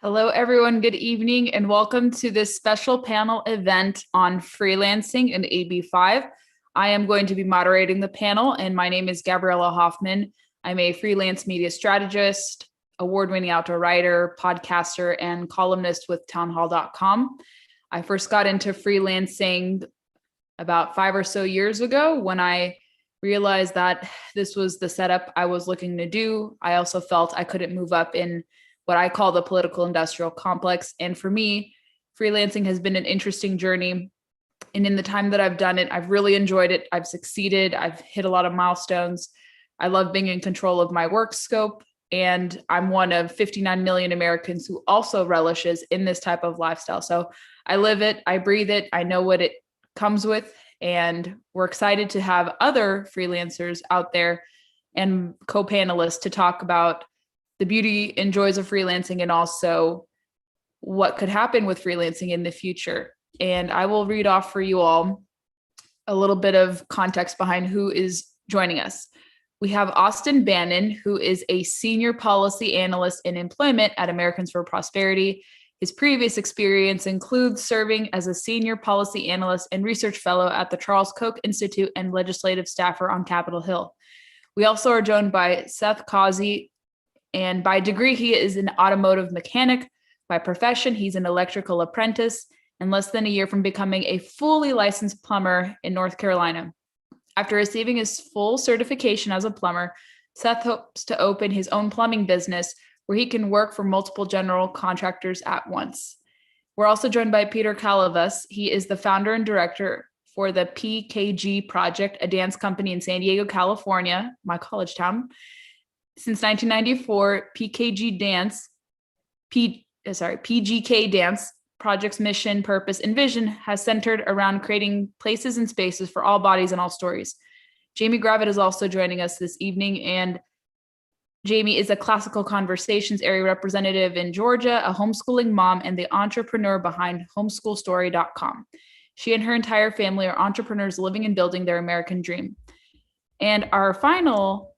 Hello, everyone. Good evening, and welcome to this special panel event on freelancing in AB5. I am going to be moderating the panel, and my name is Gabriella Hoffman. I'm a freelance media strategist, award-winning outdoor writer, podcaster, and columnist with townhall.com. I first got into freelancing about 5 or so years ago when I realized that this was the setup I was looking to do. I also felt I couldn't move up in what I call the political industrial complex. And for me, freelancing has been an interesting journey. And in the time that I've done it, I've really enjoyed it. I've succeeded. I've hit a lot of milestones. I love being in control of my work scope. And I'm one of 59 million Americans who also relishes in this type of lifestyle. So I live it, I breathe it, I know what it comes with. And we're excited to have other freelancers out there and co-panelists to talk about the beauty and joys of freelancing and also what could happen with freelancing in the future. And I will read off for you all a little bit of context behind who is joining us. We have Austin Bannon, who is a senior policy analyst in employment at Americans for Prosperity. His previous experience includes serving as a senior policy analyst and research fellow at the Charles Koch Institute and legislative staffer on Capitol Hill. We also are joined by Seth Causey, and by degree, he is an automotive mechanic. By profession, he's an electrical apprentice and less than a year from becoming a fully licensed plumber in North Carolina. After receiving his full certification as a plumber, Seth hopes to open his own plumbing business where he can work for multiple general contractors at once. We're also joined by Peter Calavas. He is the founder and director for the PKG Project, a dance company in San Diego, California, my college town. Since 1994, PGK Dance Project's mission, purpose, and vision has centered around creating places and spaces for all bodies and all stories. Jamie Gravitt is also joining us this evening, and Jamie is a classical conversations area representative in Georgia, a homeschooling mom, and the entrepreneur behind homeschoolstory.com. She and her entire family are entrepreneurs living and building their American dream. And our final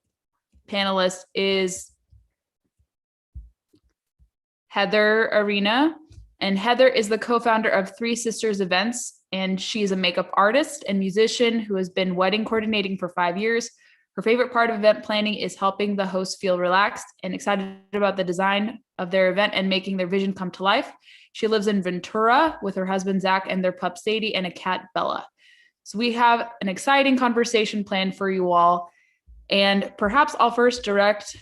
panelist is Heather Arena. And Heather is the co-founder of Three Sisters Events, and she's a makeup artist and musician who has been wedding coordinating for 5 years. Her favorite part of event planning is helping the hosts feel relaxed and excited about the design of their event and making their vision come to life. She lives in Ventura with her husband, Zach, and their pup, Sadie, and a cat, Bella. So we have an exciting conversation planned for you all. And perhaps I'll first direct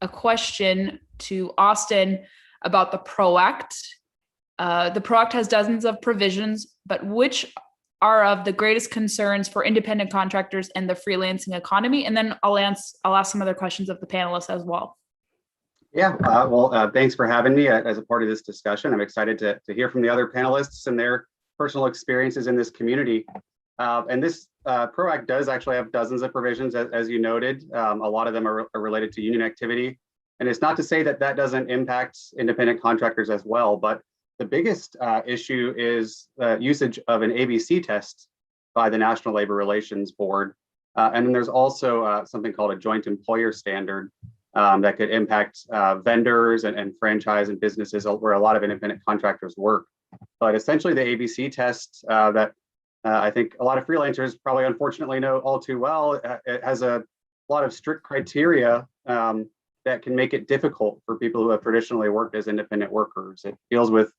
a question to Austin about the PRO Act. The PRO Act has dozens of provisions, but which are of the greatest concerns for independent contractors and the freelancing economy? And then I'll ask some other questions of the panelists as well. Yeah, thanks for having me as a part of this discussion. I'm excited to hear from the other panelists and their personal experiences in this community. And this PRO Act does actually have dozens of provisions, as you noted. A lot of them are related to union activity. And it's not to say that that doesn't impact independent contractors as well, but the biggest issue is usage of an ABC test by the National Labor Relations Board. And then there's also something called a joint employer standard that could impact vendors and franchise and businesses where a lot of independent contractors work. But essentially the ABC test that I think a lot of freelancers probably unfortunately know all too well, it has a lot of strict criteria that can make it difficult for people who have traditionally worked as independent workers. It deals with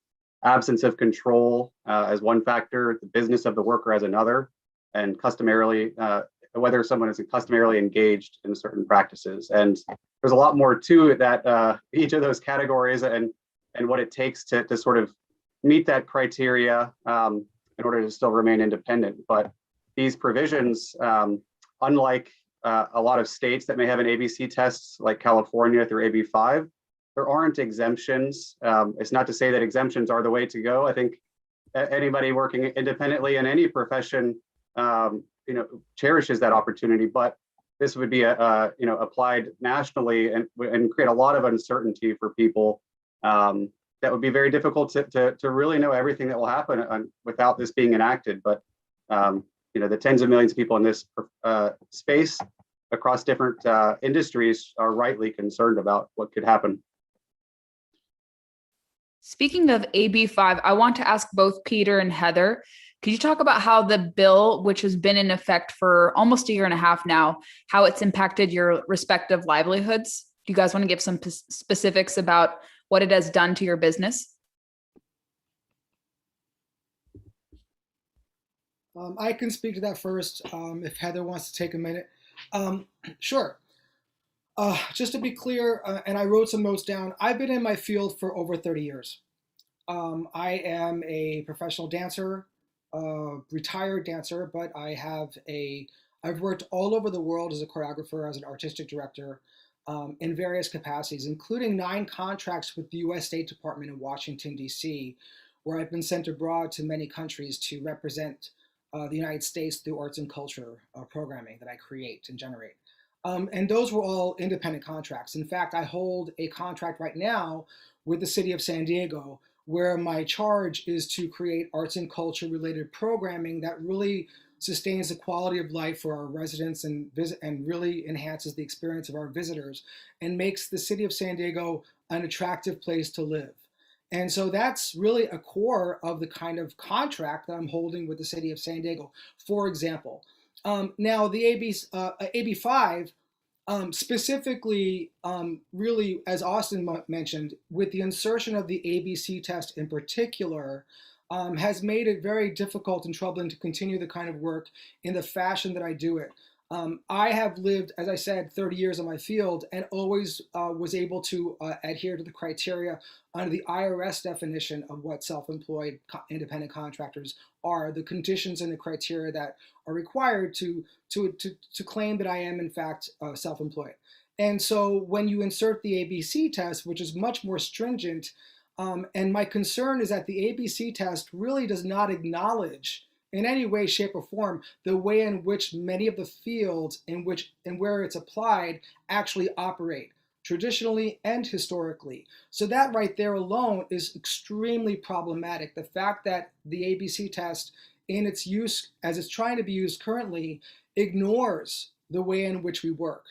absence of control as one factor, the business of the worker as another, and customarily, whether someone is customarily engaged in certain practices. And there's a lot more to that, each of those categories and what it takes to sort of meet that criteria in order to still remain independent. But these provisions, unlike a lot of states that may have an ABC test like California through AB5, there aren't exemptions. It's not to say that exemptions are the way to go. I think anybody working independently in any profession, cherishes that opportunity. But this would be applied nationally and create a lot of uncertainty for people. That would be very difficult to really know everything that will happen without this being enacted. But the tens of millions of people in this space across different industries are rightly concerned about what could happen. Speaking of AB5, I want to ask both Peter and Heather, could you talk about how the bill, which has been in effect for almost a year and a half now, how it's impacted your respective livelihoods? Do you guys want to give some specifics about what it has done to your business? I can speak to that first if Heather wants to take a minute. Sure. Just to be clear, and I wrote some notes down, I've been in my field for over 30 years. I am a professional dancer, retired dancer, but I've worked all over the world as a choreographer, as an artistic director, in various capacities, including 9 contracts with the US State Department in Washington, D.C., where I've been sent abroad to many countries to represent the United States through arts and culture programming that I create and generate. And those were all independent contracts. In fact, I hold a contract right now with the city of San Diego, where my charge is to create arts and culture related programming that really sustains the quality of life for our residents and really enhances the experience of our visitors and makes the city of San Diego an attractive place to live. And so that's really a core of the kind of contract that I'm holding with the city of San Diego. For example, now the AB5 specifically, really, as Austin mentioned, with the insertion of the ABC test in particular, has made it very difficult and troubling to continue the kind of work in the fashion that I do it. I have lived, as I said, 30 years in my field and always was able to adhere to the criteria under the IRS definition of what self-employed independent contractors are, the conditions and the criteria that are required to claim that I am in fact self-employed. And so when you insert the ABC test, which is much more stringent, and my concern is that the ABC test really does not acknowledge in any way, shape, or form the way in which many of the fields in which and where it's applied actually operate, traditionally and historically. So that right there alone is extremely problematic. The fact that the ABC test in its use, as it's trying to be used currently, ignores the way in which we work,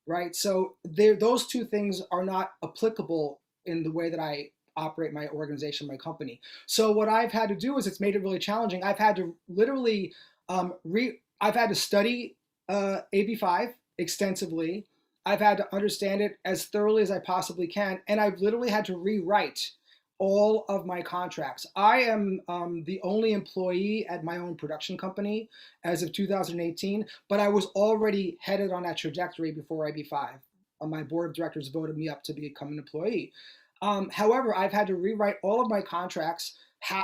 right? So those two things are not applicable in the way that I operate my organization, my company. So what I've had to do is it's made it really challenging. I've had to literally I've had to study AB5 extensively. I've had to understand it as thoroughly as I possibly can, and I've literally had to rewrite all of my contracts. I am the only employee at my own production company as of 2018, but I was already headed on that trajectory before AB5. My board of directors voted me up to become an employee. However, I've had to rewrite all of my contracts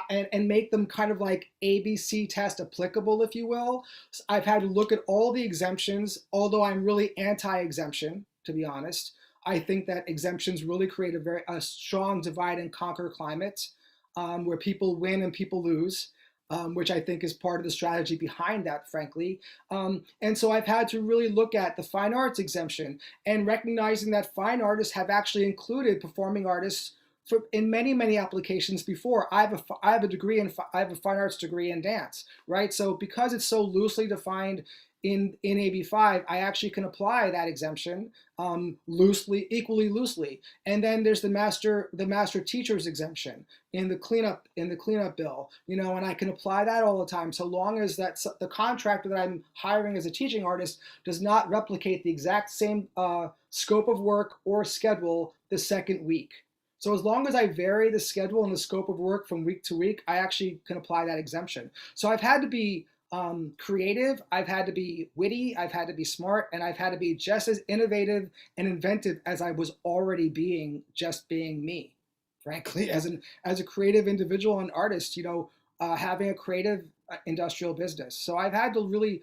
and make them kind of like ABC test applicable, if you will. So I've had to look at all the exemptions, although I'm really anti-exemption, to be honest. I think that exemptions really create a strong divide and conquer climate where people win and people lose. Which I think is part of the strategy behind that, frankly. And so I've had to really look at the fine arts exemption and recognizing that fine artists have actually included performing artists in many, many applications before. I have a fine arts degree in dance, right? So because it's so loosely defined in AB5, I actually can apply that exemption equally loosely. And then there's the master teacher's exemption in the cleanup bill, and I can apply that all the time, so long as the contractor that I'm hiring as a teaching artist does not replicate the exact same scope of work or schedule the second week. So as long as I vary the schedule and the scope of work from week to week, I actually can apply that exemption. So I've had to be creative, I've had to be witty, I've had to be smart, and I've had to be just as innovative and inventive as I was already being me, frankly, as a creative individual and artist, having a creative industrial business. So I've had to really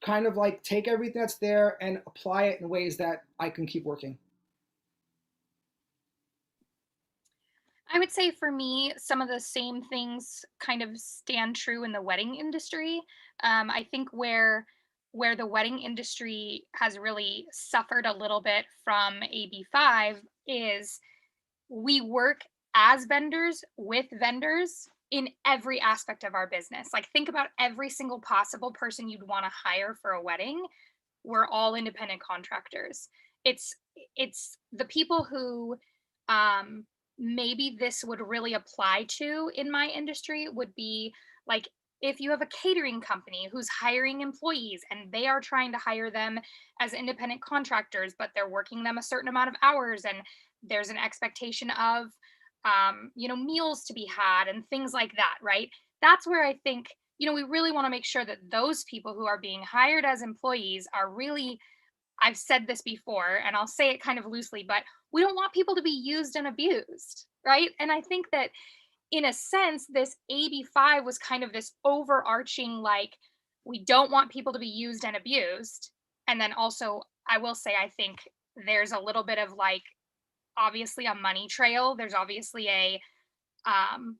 kind of like take everything that's there and apply it in ways that I can keep working. I would say for me, some of the same things kind of stand true in the wedding industry. I think where the wedding industry has really suffered a little bit from AB5 is we work as vendors with vendors in every aspect of our business. Like think about every single possible person you'd want to hire for a wedding. We're all independent contractors. It's the people who maybe this would really apply to in my industry would be like, if you have a catering company who's hiring employees and they are trying to hire them as independent contractors, but they're working them a certain amount of hours, and there's an expectation of meals to be had and things like that, right? That's where I think, we really want to make sure that those people who are being hired as employees are really, I've said this before and I'll say it kind of loosely, but we don't want people to be used and abused, right? And I think that in a sense, this AB5 was kind of this overarching, like, we don't want people to be used and abused. And then also, I will say, I think there's a little bit of like, obviously a money trail. There's obviously um,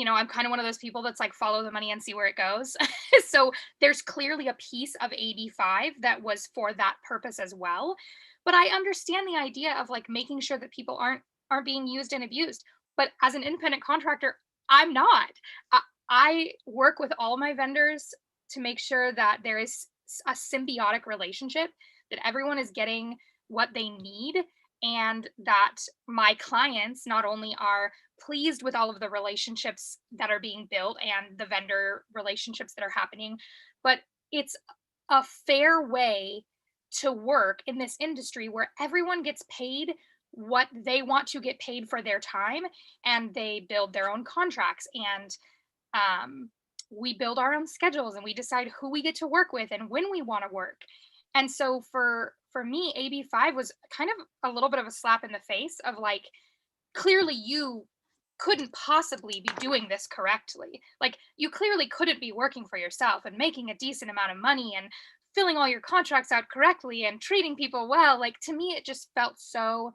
I'm kind of one of those people that's like, follow the money and see where it goes. So there's clearly a piece of AB5 that was for that purpose as well. But I understand the idea of like making sure that people aren't being used and abused. But as an independent contractor, I'm not. I work with all my vendors to make sure that there is a symbiotic relationship, that everyone is getting what they need, and that my clients not only are pleased with all of the relationships that are being built and the vendor relationships that are happening, but it's a fair way to work in this industry where everyone gets paid what they want to get paid for their time, and they build their own contracts, and we build our own schedules, and we decide who we get to work with and when we want to work. And so for me, AB5 was kind of a little bit of a slap in the face of like, clearly you couldn't possibly be doing this correctly. Like, you clearly couldn't be working for yourself and making a decent amount of money and filling all your contracts out correctly and treating people well. Like, to me, it just felt so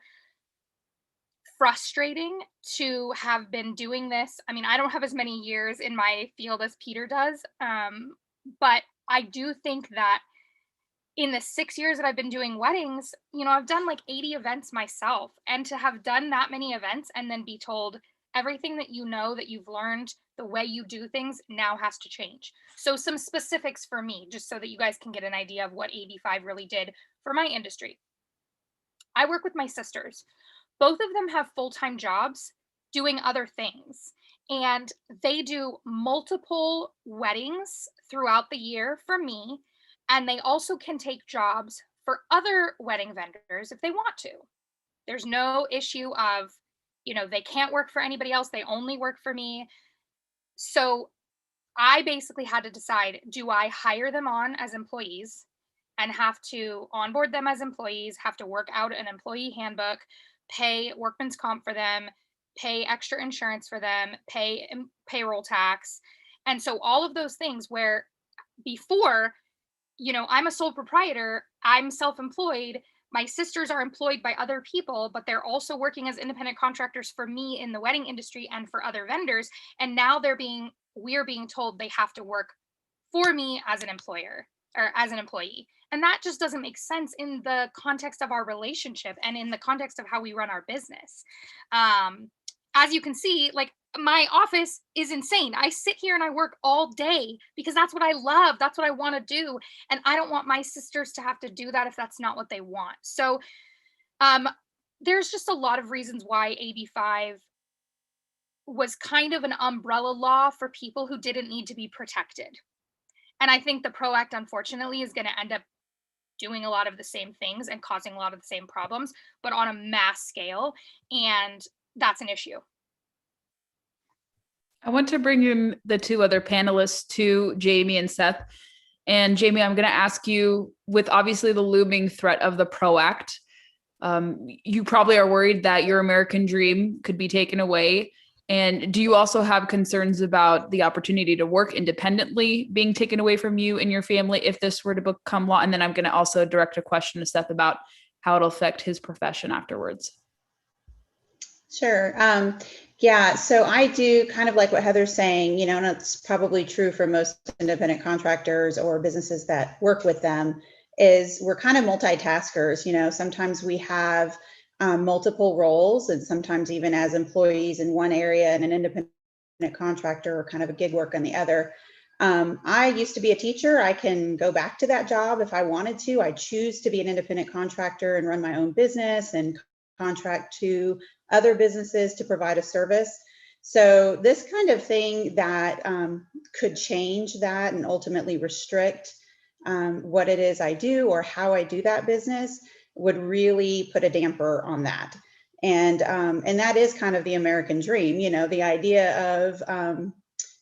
frustrating to have been doing this. I mean, I don't have as many years in my field as Peter does, but I do think that in the 6 years that I've been doing weddings, I've done like 80 events myself. And to have done that many events and then be told everything that that you've learned, the way you do things now has to change. So some specifics for me, just so that you guys can get an idea of what AB5 really did for my industry. I work with my sisters. Both of them have full-time jobs doing other things, and they do multiple weddings throughout the year for me, and they also can take jobs for other wedding vendors if they want to. There's no issue of, they can't work for anybody else, they only work for me. So I basically had to decide, do I hire them on as employees and have to onboard them as employees, have to work out an employee handbook, pay workman's comp for them, pay extra insurance for them, pay payroll tax. And so all of those things where before, I'm a sole proprietor, I'm self-employed, my sisters are employed by other people, but they're also working as independent contractors for me in the wedding industry and for other vendors. And now we're being told they have to work for me as an employer or as an employee. And that just doesn't make sense in the context of our relationship and in the context of how we run our business. As you can see, like, my office is insane. I sit here and I work all day because that's what I love. That's what I want to do. And I don't want my sisters to have to do that if that's not what they want. So there's just a lot of reasons why AB5 was kind of an umbrella law for people who didn't need to be protected. And I think the PRO Act, unfortunately, is going to end up doing a lot of the same things and causing a lot of the same problems, but on a mass scale. And that's an issue. I want to bring in the two other panelists, to Jamie and Seth. And Jamie, I'm going to ask you, with obviously the looming threat of the PRO Act, you probably are worried that your American dream could be taken away. And do you also have concerns about the opportunity to work independently being taken away from you and your family if this were to become law? And then I'm going to also direct a question to Seth about how it'll affect his profession afterwards. Sure. Yeah, so I do kind of like what Heather's saying, and it's probably true for most independent contractors or businesses that work with them, is we're kind of multitaskers. Sometimes we have multiple roles, and sometimes even as employees in one area and an independent contractor or kind of a gig work on the other. I used to be a teacher. I can go back to that job if I wanted to. I choose to be an independent contractor and run my own business and contract to other businesses to provide a service. So this kind of thing that could change that and ultimately restrict what it is I do or how I do that business would really put a damper on that. And that is kind of the American dream, you know, the idea of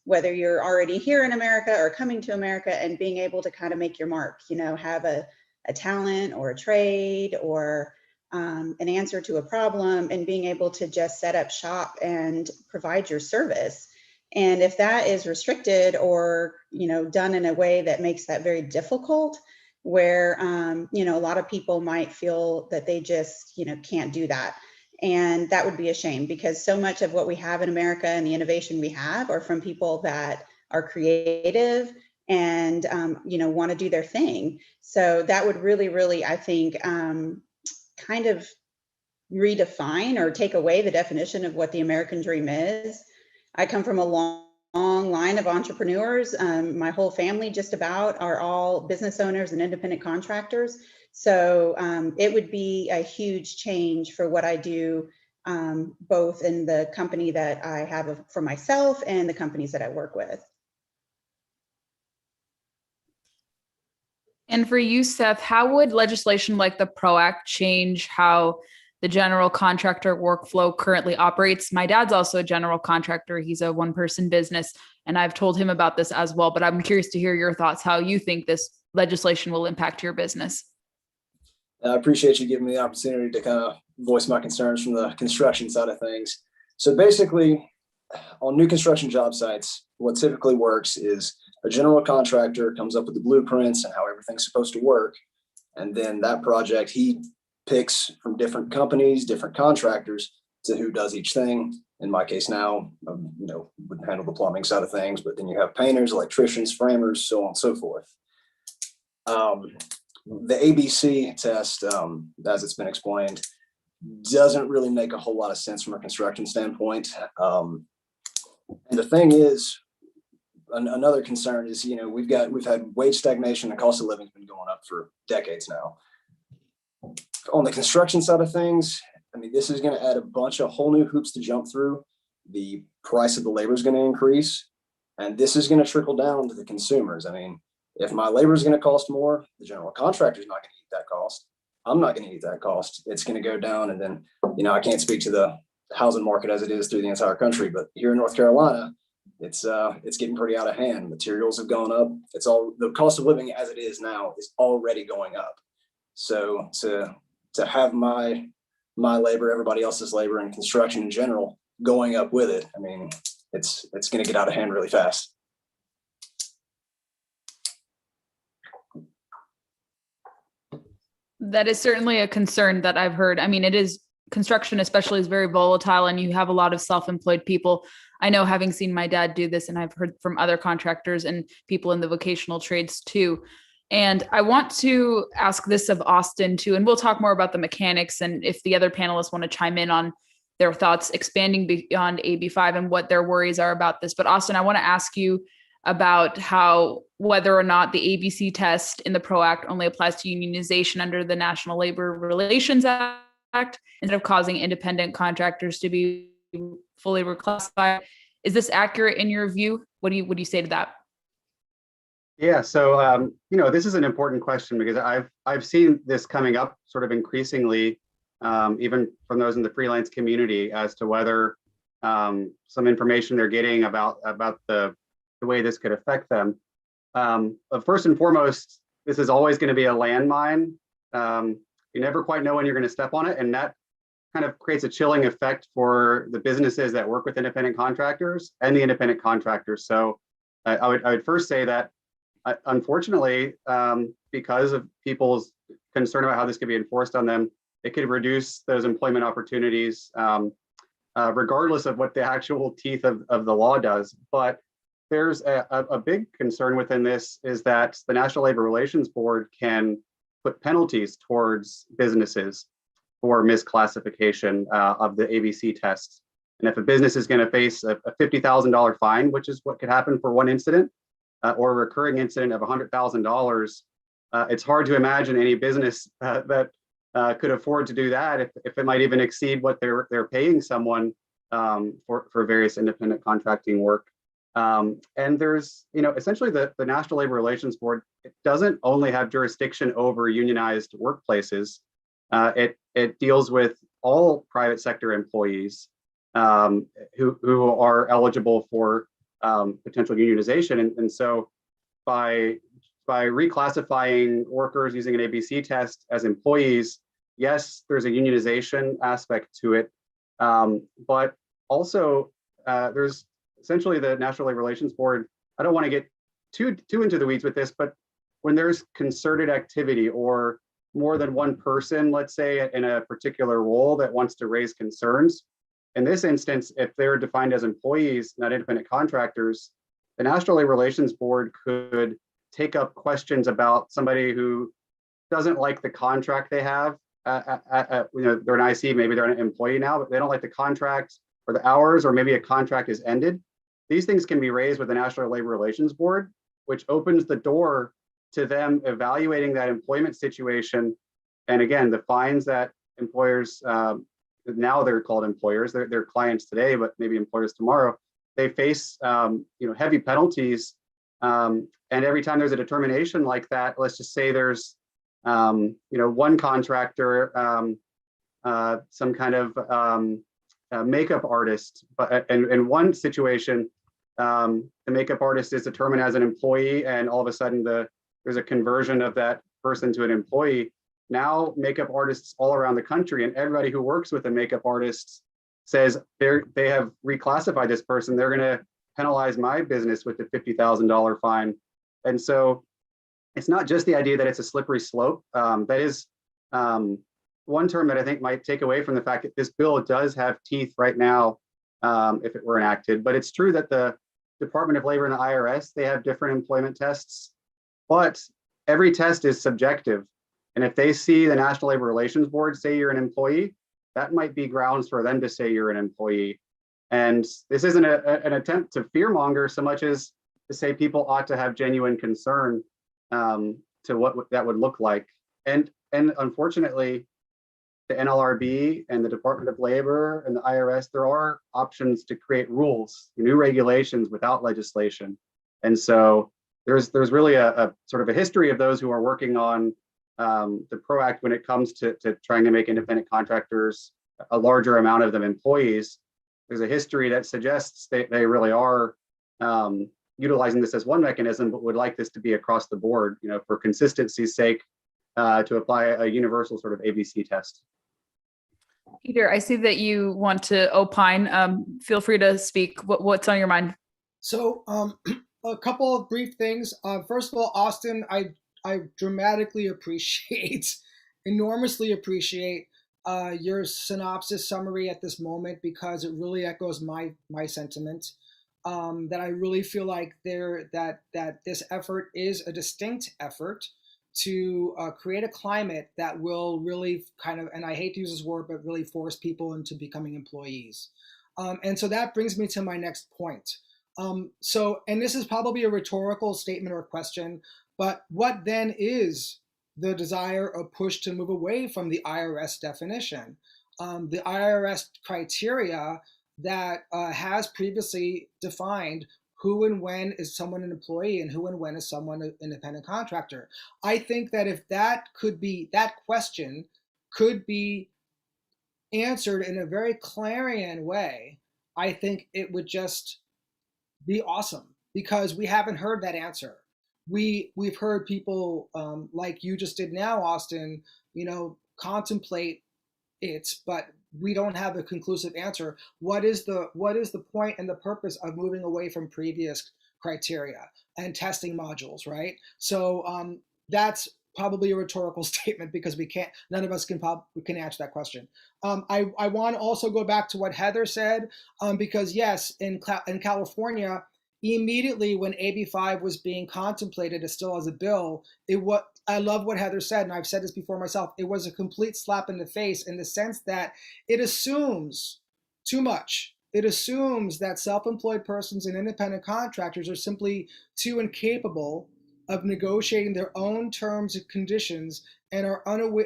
whether you're already here in America or coming to America and being able to kind of make your mark, you know, have a talent or a trade or an answer to a problem, and being able to just set up shop and provide your service. And if that is restricted or, you know, done in a way that makes that very difficult, where, you know, a lot of people might feel that they just, you know, can't do that. And that would be a shame, because so much of what we have in America and the innovation we have are from people that are creative and, you know, want to do their thing. So that would really, really, I think, kind of redefine or take away the definition of what the American dream is. I come from a long line of entrepreneurs. My whole family just about are all business owners and independent contractors. So it would be a huge change for what I do, both in the company that I have for myself and the companies that I work with. And for you, Seth, how would legislation like the PRO Act change how the general contractor workflow currently operates? My dad's also a general contractor. He's a one-person business, and I've told him about this as well, but I'm curious to hear your thoughts, how you think this legislation will impact your business. I appreciate you giving me the opportunity to kind of voice my concerns from the construction side of things. So basically, on new construction job sites, what typically works is a general contractor comes up with the blueprints and how everything's supposed to work. And then that project, he picks from different companies, different contractors to who does each thing. In my case now, you know, would handle the plumbing side of things, but then you have painters, electricians, framers, so on and so forth. The ABC test, as it's been explained, doesn't really make a whole lot of sense from a construction standpoint. And the thing is, another concern is, you know, we've had wage stagnation and cost of living has been going up for decades now. On the construction side of things, I mean, this is going to add a bunch of whole new hoops to jump through. The price of the labor is going to increase, and this is going to trickle down to the consumers. I mean, if my labor is going to cost more, the general contractor is not going to eat that cost. I'm not going to eat that cost. It's going to go down. And then, you know, I can't speak to the housing market as it is through the entire country, but here in North Carolina, it's getting pretty out of hand. Materials have gone up. It's all, the cost of living as it is now is already going up. So to have my labor, everybody else's labor, and construction in general going up with it, I mean, it's going to get out of hand really fast. That is certainly a concern that I've heard. I mean, it is, construction especially is very volatile, and you have a lot of self-employed people. I know, having seen my dad do this, and I've heard from other contractors and people in the vocational trades too. And I want to ask this of Austin too, and we'll talk more about the mechanics and if the other panelists want to chime in on their thoughts expanding beyond AB5 and what their worries are about this. But Austin, I want to ask you about how, whether or not the ABC test in the PRO Act only applies to unionization under the National Labor Relations Act instead of causing independent contractors to be fully reclassified. Is this accurate in your view? What do you say to that? Yeah, so you know, this is an important question because I've seen this coming up sort of increasingly, even from those in the freelance community, as to whether some information they're getting about the way this could affect them. But first and foremost, this is always going to be a landmine. You never quite know when you're going to step on it, and that kind of creates a chilling effect for the businesses that work with independent contractors and the independent contractors. So I would first say that unfortunately, because of people's concern about how this could be enforced on them, it could reduce those employment opportunities, regardless of what the actual teeth of the law does. But there's a big concern within this, is that the National Labor Relations Board can put penalties towards businesses for misclassification of the ABC tests. And if a business is going to face a $50,000 fine, which is what could happen for one incident, or a recurring incident of $100,000, it's hard to imagine any business that could afford to do that, if it might even exceed what they're paying someone for various independent contracting work. And there's, essentially the National Labor Relations Board, it doesn't only have jurisdiction over unionized workplaces. It deals with all private sector employees who are eligible for potential unionization. And so by reclassifying workers using an ABC test as employees, yes, there's a unionization aspect to it, but also there's essentially the National Labor Relations Board. I don't want to get too into the weeds with this, but when there's concerted activity or more than one person, let's say, in a particular role that wants to raise concerns, in this instance, if they're defined as employees, not independent contractors, the National Labor Relations Board could take up questions about somebody who doesn't like the contract they have. They're an IC, maybe they're an employee now, but they don't like the contract or the hours, or maybe a contract is ended. These things can be raised with the National Labor Relations Board, which opens the door to them evaluating that employment situation. And again, the fines that employers, now they're called employers, they're clients today, but maybe employers tomorrow, they face heavy penalties. And every time there's a determination like that, let's just say there's one contractor, some kind of makeup artist, but in one situation, the makeup artist is determined as an employee, and all of a sudden there's a conversion of that person to an employee. Now makeup artists all around the country, and everybody who works with a makeup artist says they have reclassified this person. They're going to penalize my business with the $50,000 fine. And so it's not just the idea that it's a slippery slope. That is one term that I think might take away from the fact that this bill does have teeth right now, if it were enacted. But it's true that the Department of Labor and the IRS, they have different employment tests, but every test is subjective. And if they see the National Labor Relations Board say you're an employee, that might be grounds for them to say you're an employee. And this isn't an attempt to fearmonger so much as to say people ought to have genuine concern to what that would look like. And unfortunately, the NLRB and the Department of Labor and the IRS, there are options to create rules, new regulations without legislation. And so there's really a sort of a history of those who are working on the PRO Act when it comes to trying to make independent contractors, a larger amount of them, employees. There's a history that suggests they really are utilizing this as one mechanism, but would like this to be across the board, for consistency's sake, to apply a universal sort of ABC test. Peter, I see that you want to opine. Feel free to speak. What's on your mind? So a couple of brief things. First of all, Austin, I dramatically appreciate, enormously appreciate your synopsis summary at this moment, because it really echoes my sentiment. That I really feel like that this effort is a distinct effort to create a climate that will really kind of, and I hate to use this word, but really force people into becoming employees. And so that brings me to my next point. And this is probably a rhetorical statement or question, but what then is the desire or push to move away from the IRS definition? The IRS criteria that has previously defined who and when is someone an employee and who and when is someone an independent contractor. I think that if that question could be answered in a very clarion way, I think it would just be awesome, because we haven't heard that answer. We've heard people like you just did now, Austin, contemplate it, but we don't have a conclusive answer. What is the point and the purpose of moving away from previous criteria and testing modules, right? So that's probably a rhetorical statement, because none of us can answer that question. I want to also go back to what Heather said, because yes, in California, immediately when AB5 was being contemplated as still as a bill, I love what Heather said, and I've said this before myself, it was a complete slap in the face, in the sense that it assumes too much. It assumes that self-employed persons and independent contractors are simply too incapable of negotiating their own terms and conditions and are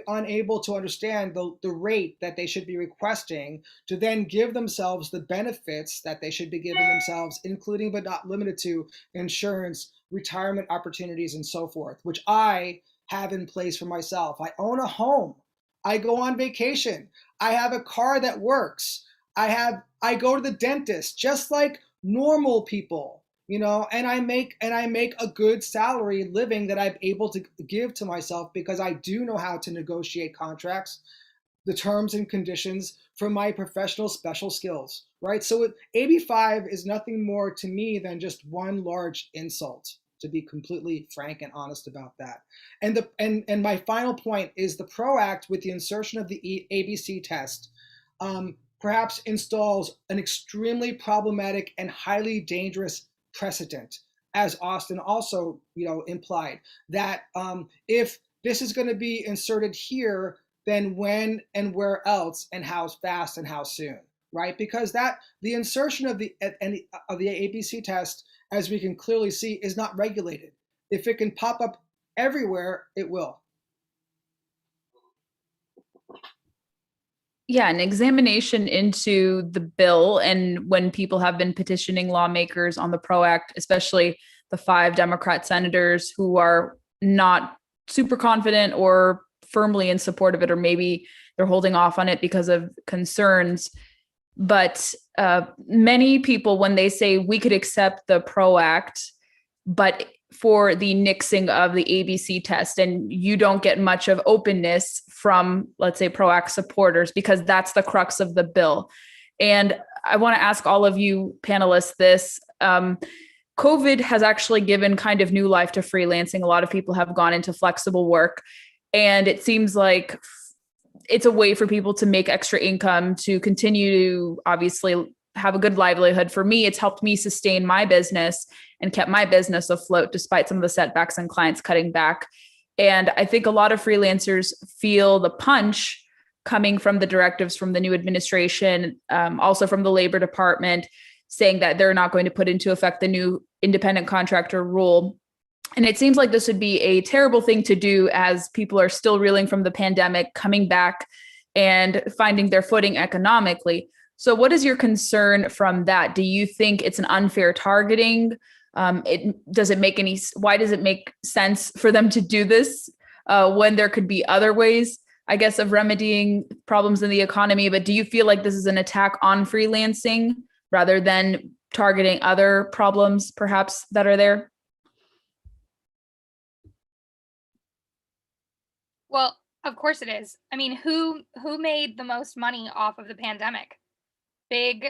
unable to understand the rate that they should be requesting to then give themselves the benefits that they should be giving themselves, including but not limited to insurance, retirement opportunities, and so forth, which I have in place for myself. I own a home. I go on vacation. I have a car that works. I go to the dentist just like normal people, and I make a good salary living that I'm able to give to myself because I do know how to negotiate contracts, the terms and conditions from my professional special skills, right? So AB5 is nothing more to me than just one large insult, to be completely frank and honest about that. And my final point is the PRO Act, with the insertion of the ABC test, perhaps installs an extremely problematic and highly dangerous precedent, as Austin also, implied, that if this is going to be inserted here, then when and where else and how fast and how soon, right? Because the insertion of the ABC test, as we can clearly see, is not regulated. If it can pop up everywhere, it will. Yeah, an examination into the bill, and when people have been petitioning lawmakers on the PRO Act, especially the 5 Democrat senators who are not super confident or firmly in support of it, or maybe they're holding off on it because of concerns. But many people, when they say we could accept the PRO Act, but for the nixing of the ABC test, and you don't get much of openness from, let's say, PRO Act supporters, because that's the crux of the bill. And I want to ask all of you panelists this. COVID has actually given kind of new life to freelancing. A lot of people have gone into flexible work, and it seems like it's a way for people to make extra income, to continue to obviously have a good livelihood. For me, it's helped me sustain my business and kept my business afloat despite some of the setbacks and clients cutting back. And I think a lot of freelancers feel the punch coming from the directives from the new administration, also from the Labor Department, saying that they're not going to put into effect the new independent contractor rule. And it seems like this would be a terrible thing to do as people are still reeling from the pandemic, coming back and finding their footing economically. So what is your concern from that? Do you think it's an unfair targeting? Why does it make sense for them to do this when there could be other ways, I guess, of remedying problems in the economy? But do you feel like this is an attack on freelancing rather than targeting other problems perhaps that are there? Well, of course it is. I mean, who made the most money off of the pandemic? Big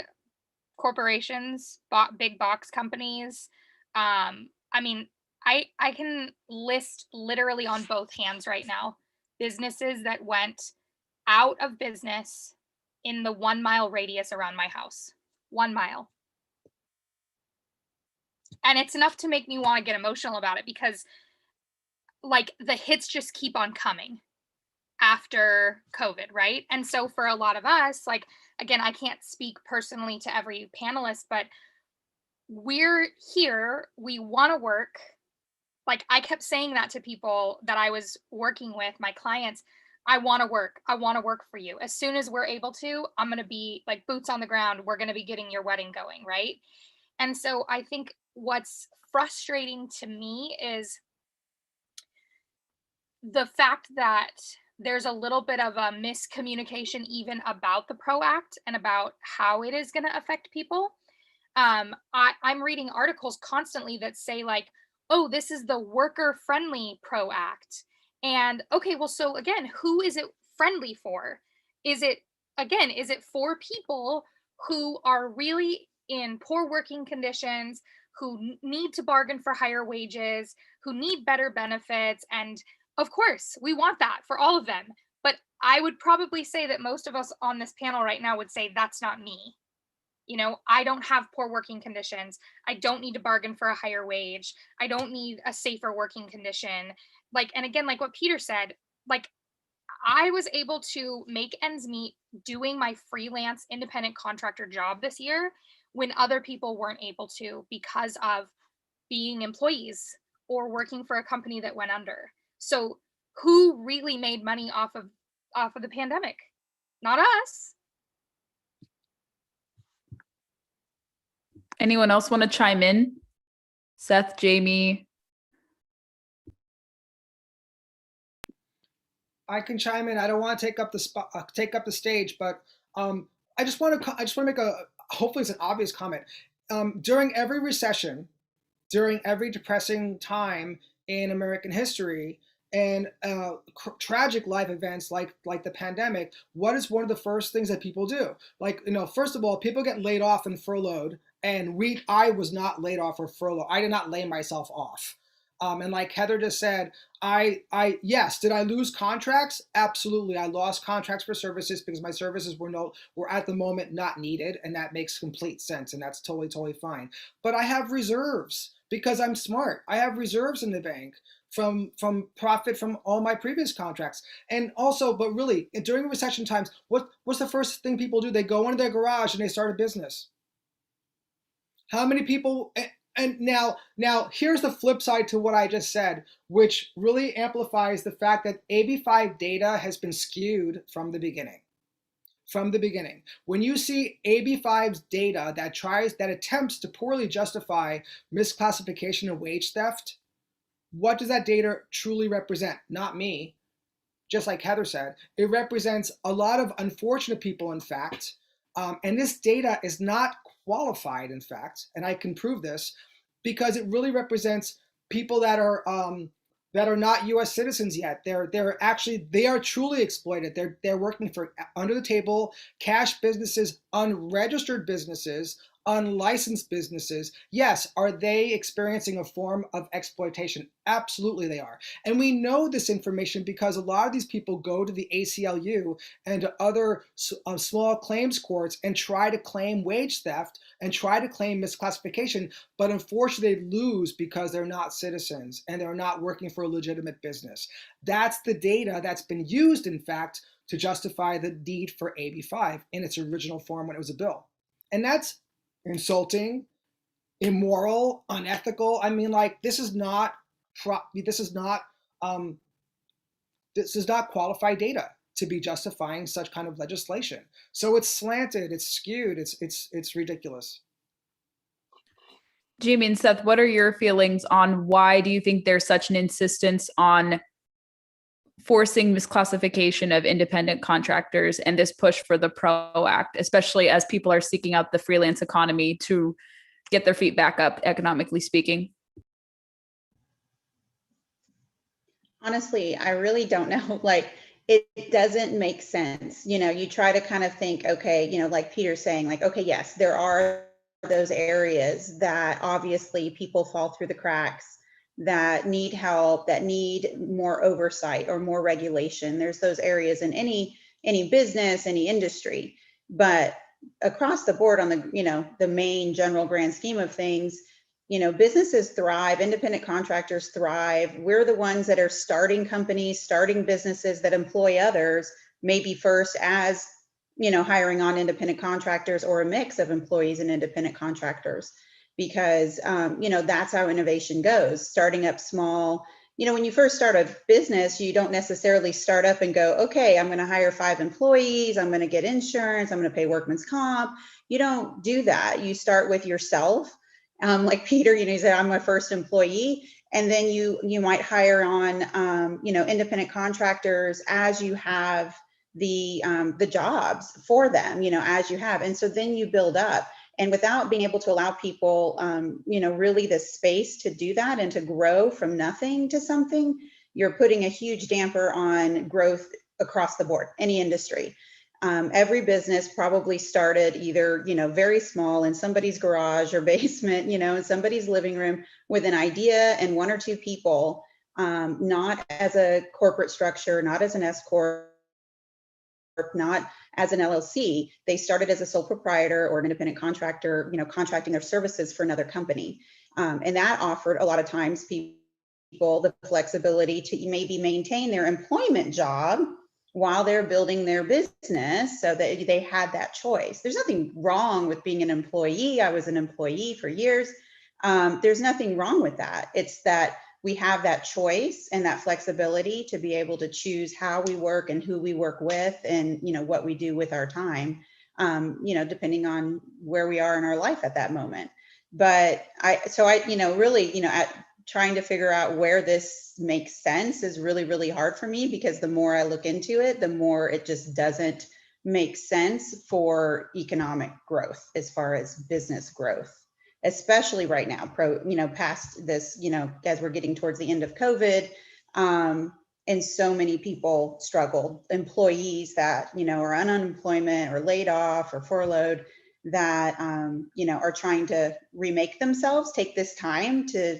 corporations, big box companies. I mean, I can list literally on both hands right now businesses that went out of business in the 1 mile radius around my house. 1 mile. And it's enough to make me want to get emotional about it, because like the hits just keep on coming after COVID, right? And so for a lot of us, like, again, I can't speak personally to every panelist, but we're here, we want to work. Like, I kept saying that to people that I was working with, my clients. I want to work. I want to work for you. As soon as we're able to, I'm going to be like boots on the ground. We're going to be getting your wedding going, right? And so I think what's frustrating to me is the fact that there's a little bit of a miscommunication even about the PRO Act and about how it is going to affect people. I'm reading articles constantly that say like, oh, this is the worker friendly PRO Act. And okay, well, so again, who is it friendly for? Is it for people who are really in poor working conditions, who need to bargain for higher wages, who need better benefits? And of course, we want that for all of them. But I would probably say that most of us on this panel right now would say that's not me. You know, I don't have poor working conditions. I don't need to bargain for a higher wage. I don't need a safer working condition. Like, and again, like what Peter said, like I was able to make ends meet doing my freelance independent contractor job this year when other people weren't able to because of being employees or working for a company that went under. So who really made money off of the pandemic? Not us. Anyone else want to chime in? Seth, Jamie? I can chime in. I don't want to take up the take up the stage, but I just want to make a, hopefully it's an obvious comment. During every recession, during every depressing time in American history, and tragic life events like the pandemic, what is one of the first things that people do? Like, first of all, people get laid off and furloughed, and I was not laid off or furloughed. I did not lay myself off. And like Heather just said, yes, did I lose contracts? Absolutely. I lost contracts for services because my services were at the moment not needed, and that makes complete sense, and that's totally fine. But I have reserves because I'm smart. I have reserves in the bank from profit from all my previous contracts. And also, but really, during recession times, what's the first thing people do? They go into their garage and they start a business. How many people? And now here's the flip side to what I just said, which really amplifies the fact that AB5 data has been skewed from the beginning. From the beginning. When you see AB5's data that attempts to poorly justify misclassification and wage theft, what does that data truly represent? Not me. Just like Heather said, it represents a lot of unfortunate people, in fact. And this data is not qualified, in fact, and I can prove this, because it really represents people that are not U.S. citizens yet. They are truly exploited. They're working for under the table cash businesses, unregistered businesses, unlicensed businesses. Yes, are they experiencing a form of exploitation? Absolutely they are. And we know this information because a lot of these people go to the ACLU and to other small claims courts and try to claim wage theft and try to claim misclassification, but unfortunately they lose because they're not citizens and they're not working for a legitimate business. That's the data that's been used, in fact, to justify the need for AB5 in its original form when it was a bill. And that's insulting, immoral, unethical. I mean, like, this is not qualified data to be justifying such kind of legislation. So it's slanted, it's skewed, it's ridiculous. Jamie and Seth, what are your feelings on why do you think there's such an insistence on forcing misclassification of independent contractors and this push for the PRO Act, especially as people are seeking out the freelance economy to get their feet back up, economically speaking? Honestly, I really don't know. Like, it doesn't make sense. You try to kind of think, okay, like Peter's saying, like, okay, yes, there are those areas that obviously people fall through the cracks, that need help, that need more oversight or more regulation. There's those areas in any business, any industry. But across the board on the main general grand scheme of things, businesses thrive, independent contractors thrive. We're the ones that are starting companies, starting businesses that employ others, maybe first as, hiring on independent contractors or a mix of employees and independent contractors, because, that's how innovation goes, starting up small. When you first start a business, you don't necessarily start up and go, okay, I'm going to hire 5 employees. I'm going to get insurance. I'm going to pay workman's comp. You don't do that. You start with yourself. Like Peter, he said, I'm my first employee. And then you might hire on, independent contractors as you have the jobs for them, as you have. And so then you build up. And without being able to allow people, really the space to do that and to grow from nothing to something, you're putting a huge damper on growth across the board, any industry. Every business probably started either, very small in somebody's garage or basement, in somebody's living room with an idea and 1 or 2 people, not as a corporate structure, not as an S corp, not as an LLC. They started as a sole proprietor or an independent contractor, contracting their services for another company. And that offered a lot of times people the flexibility to maybe maintain their employment job while they're building their business, so that they had that choice. There's nothing wrong with being an employee. I was an employee for years. There's nothing wrong with that. It's that we have that choice and that flexibility to be able to choose how we work and who we work with, and what we do with our time, depending on where we are in our life at that moment. But I really, at trying to figure out where this makes sense is really, really hard for me, because the more I look into it, the more it just doesn't make sense for economic growth as far as business growth, especially right now, past this, as we're getting towards the end of COVID. And so many people struggle, employees that, are on unemployment or laid off or furloughed, that, are trying to remake themselves, take this time to,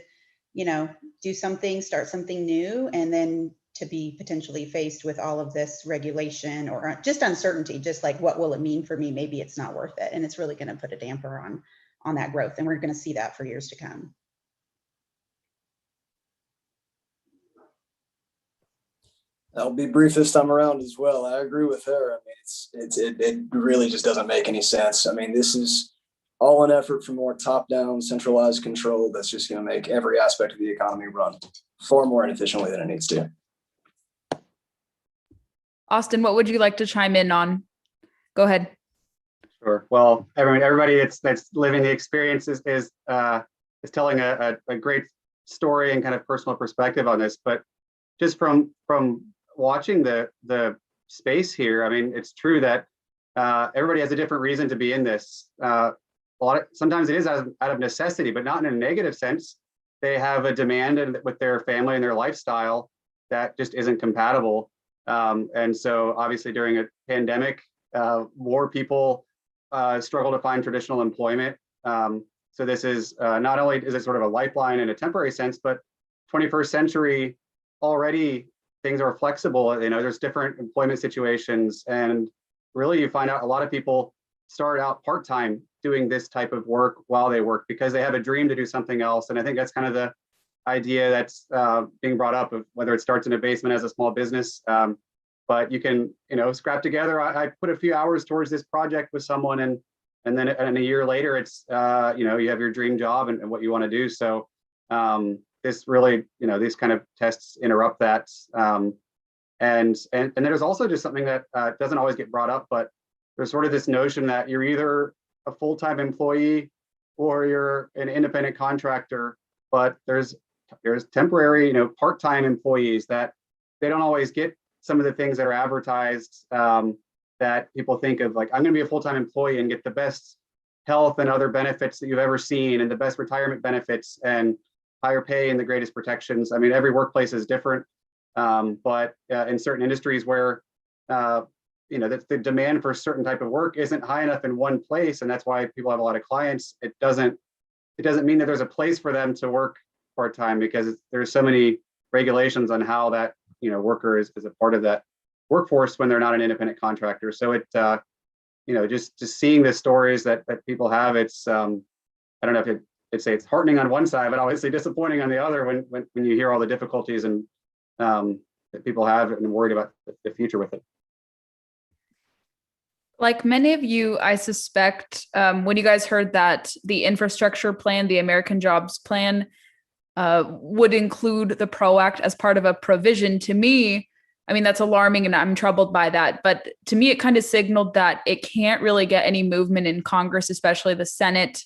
do something, start something new, and then to be potentially faced with all of this regulation or just uncertainty, just like, what will it mean for me? Maybe it's not worth it. And it's really going to put a damper on that growth. And we're going to see that for years to come. I'll be brief this time around as well. I agree with her. I mean, it really just doesn't make any sense. I mean, this is all an effort for more top-down, centralized control that's just going to make every aspect of the economy run far more inefficiently than it needs to. Austin, what would you like to chime in on? Go ahead. Sure. Well, everybody that's living the experience is telling a great story and kind of personal perspective on this. But just from watching the space here, I mean, it's true that everybody has a different reason to be in this. Sometimes it is out of necessity, but not in a negative sense. They have a demand with their family and their lifestyle that just isn't compatible. And so obviously during a pandemic, more people struggle to find traditional employment. So this is not only is it sort of a lifeline in a temporary sense, but 21st century already things are flexible. There's different employment situations, and really you find out a lot of people start out part-time doing this type of work while they work because they have a dream to do something else. And I think that's kind of the idea that's being brought up, of whether it starts in a basement as a small business. But you can, scrap together. I put a few hours towards this project with someone, and then a year later, it's you have your dream job and what you want to do. So this really, these kind of tests interrupt that. And then there's also just something that doesn't always get brought up, but there's sort of this notion that you're either a full-time employee or you're an independent contractor. But there's temporary, part-time employees that they don't always get some of the things that are advertised, that people think of, like, I'm going to be a full-time employee and get the best health and other benefits that you've ever seen, and the best retirement benefits and higher pay and the greatest protections. I mean, every workplace is different, but in certain industries where the demand for a certain type of work isn't high enough in one place, and that's why people have a lot of clients. It doesn't mean that there's a place for them to work part-time, because there's so many regulations on how that worker is a part of that workforce when they're not an independent contractor. So it just seeing the stories that people have, it's I don't know if I'd say it's heartening on one side, but obviously disappointing on the other when you hear all the difficulties and that people have and worried about the future with it. Like many of you, I suspect when you guys heard that the infrastructure plan, the American Jobs Plan, would include the PRO Act as part of a provision, to me, I mean, that's alarming and I'm troubled by that. But to me, it kind of signaled that it can't really get any movement in Congress, especially the Senate.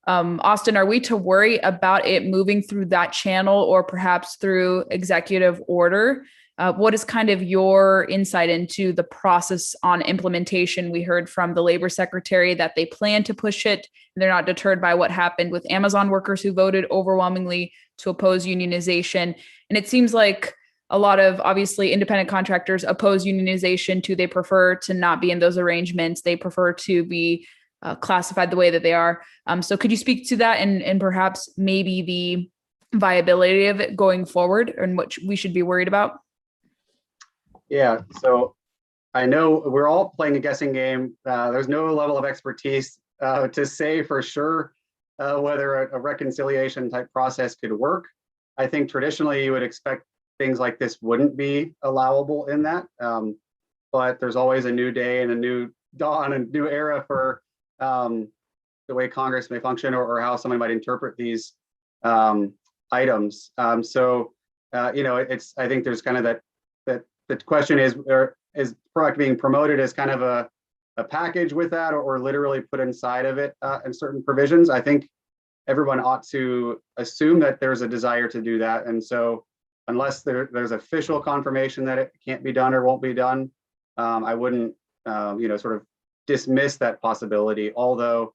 Austin, are we to worry about it moving through that channel or perhaps through executive order? What is kind of your insight into the process on implementation? We heard from the Labor Secretary that they plan to push it, and they're not deterred by what happened with Amazon workers who voted overwhelmingly to oppose unionization. And it seems like a lot of, obviously, independent contractors oppose unionization too. They prefer to not be in those arrangements. They prefer to be classified the way that they are. So could you speak to that and perhaps maybe the viability of it going forward and what we should be worried about? Yeah, so I know we're all playing a guessing game. There's no level of expertise to say for sure whether a reconciliation type process could work. I think traditionally you would expect things like this wouldn't be allowable in that. But there's always a new day and a new dawn and new era for the way Congress may function or how somebody might interpret these. items. I think there's kind of that the question is PROACT being promoted as kind of a package with that, or literally put inside of it in certain provisions? I think everyone ought to assume that there's a desire to do that. And so unless there's official confirmation that it can't be done or won't be done, I wouldn't, sort of dismiss that possibility, although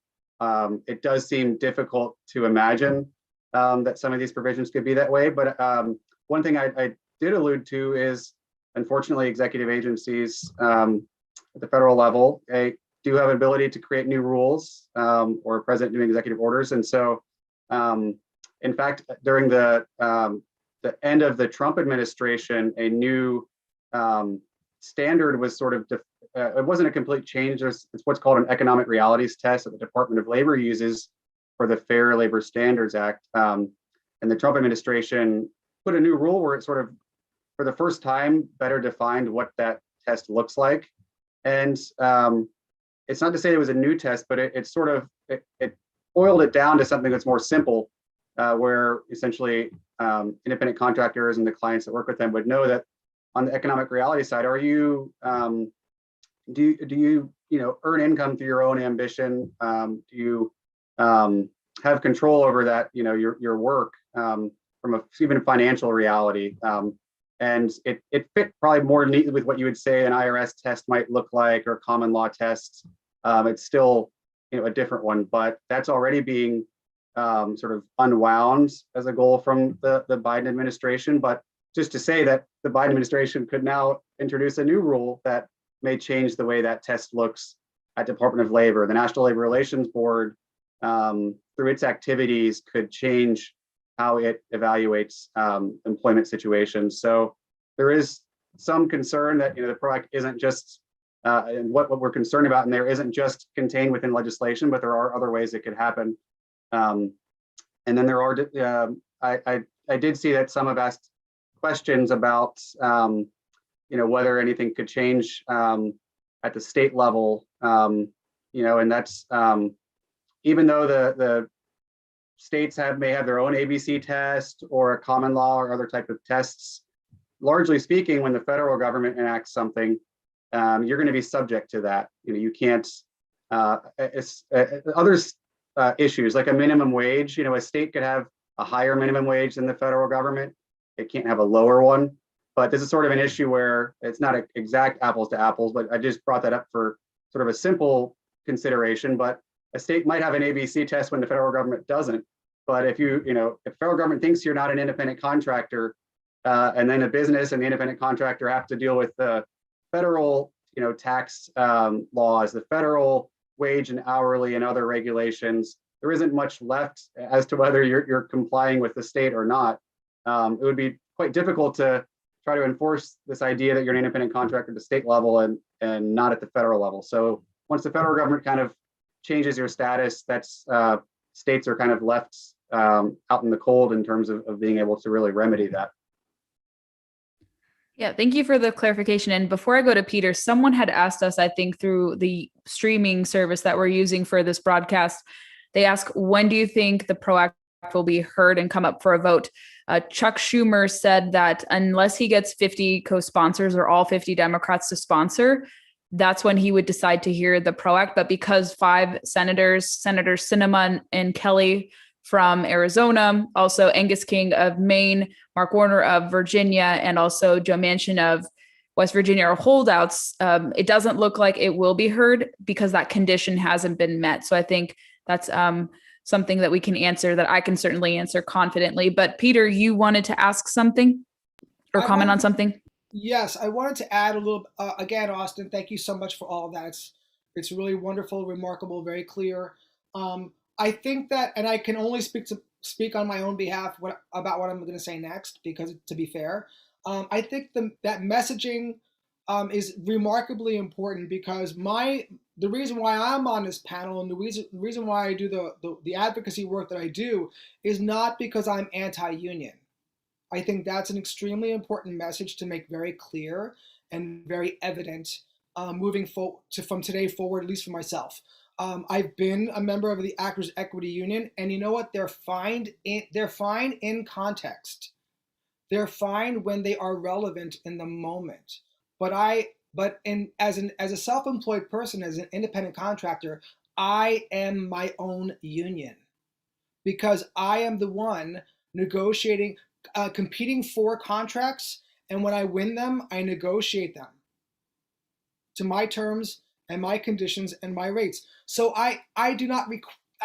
it does seem difficult to imagine that some of these provisions could be that way. But one thing I did allude to is, unfortunately, executive agencies at the federal level do have an ability to create new rules or a president doing executive orders. And so, in fact, during the end of the Trump administration, a new standard was sort of, it wasn't a complete change. It's what's called an economic realities test that the Department of Labor uses for the Fair Labor Standards Act. And the Trump administration put a new rule where it sort of, for the first time, better defined what that test looks like. And it's not to say it was a new test, but it boiled it down to something that's more simple, where essentially independent contractors and the clients that work with them would know that on the economic reality side, are you do you earn income through your own ambition? Do you have control over that, your work from even a financial reality? And it fit probably more neatly with what you would say an IRS test might look like, or common law tests. It's still a different one, but that's already being sort of unwound as a goal from the Biden administration. But just to say that the Biden administration could now introduce a new rule that may change the way that test looks at Department of Labor. The National Labor Relations Board, through its activities, could change how it evaluates employment situations. So there is some concern that the PROACT isn't just, and what we're concerned about in there isn't just contained within legislation, but there are other ways it could happen. And then there are, I did see that some have asked questions about, whether anything could change at the state level, and that's even though the states may have their own ABC test or a common law or other type of tests. Largely speaking, when the federal government enacts something, you're going to be subject to that. You can't. Other issues like a minimum wage. A state could have a higher minimum wage than the federal government. It can't have a lower one. But this is sort of an issue where it's not exact apples to apples. But I just brought that up for sort of a simple consideration. But a state might have an ABC test when the federal government doesn't. But if if the federal government thinks you're not an independent contractor, and then a business and the independent contractor have to deal with the federal, tax laws, the federal wage and hourly and other regulations, there isn't much left as to whether you're complying with the state or not. It would be quite difficult to try to enforce this idea that you're an independent contractor at the state level and not at the federal level. So once the federal government kind of changes your status, that's states are kind of left out in the cold in terms of being able to really remedy that. Yeah, thank you for the clarification. And before I go to Peter, someone had asked us, I think through the streaming service that we're using for this broadcast, they ask, when do you think the PROACT will be heard and come up for a vote? Chuck Schumer said that unless he gets 50 co-sponsors or all 50 Democrats to sponsor, that's when he would decide to hear the PROACT. But because 5 senators, Senators Sinema and Kelly from Arizona, also Angus King of Maine, Mark Warner of Virginia, and also Joe Manchin of West Virginia are holdouts, it doesn't look like it will be heard because that condition hasn't been met. So I think that's something that we can answer, that I can certainly answer confidently. But Peter, you wanted to ask something or comment on something? Yes, I wanted to add a little, again, Austin, thank you so much for all of that. It's really wonderful, remarkable, very clear. I think that, and I can only speak on my own behalf about what I'm going to say next, because to be fair, I think that messaging is remarkably important, because the reason why I'm on this panel and the reason why I do the advocacy work that I do is not because I'm anti-union. I think that's an extremely important message to make very clear and very evident moving from today forward, at least for myself. I've been a member of the Actors Equity Union, and you know what? They're fine in context. They're fine when they are relevant in the moment. As a self-employed person, as an independent contractor, I am my own union because I am the one negotiating, competing for contracts, and when I win them, I negotiate them to my terms and my conditions and my rates. So I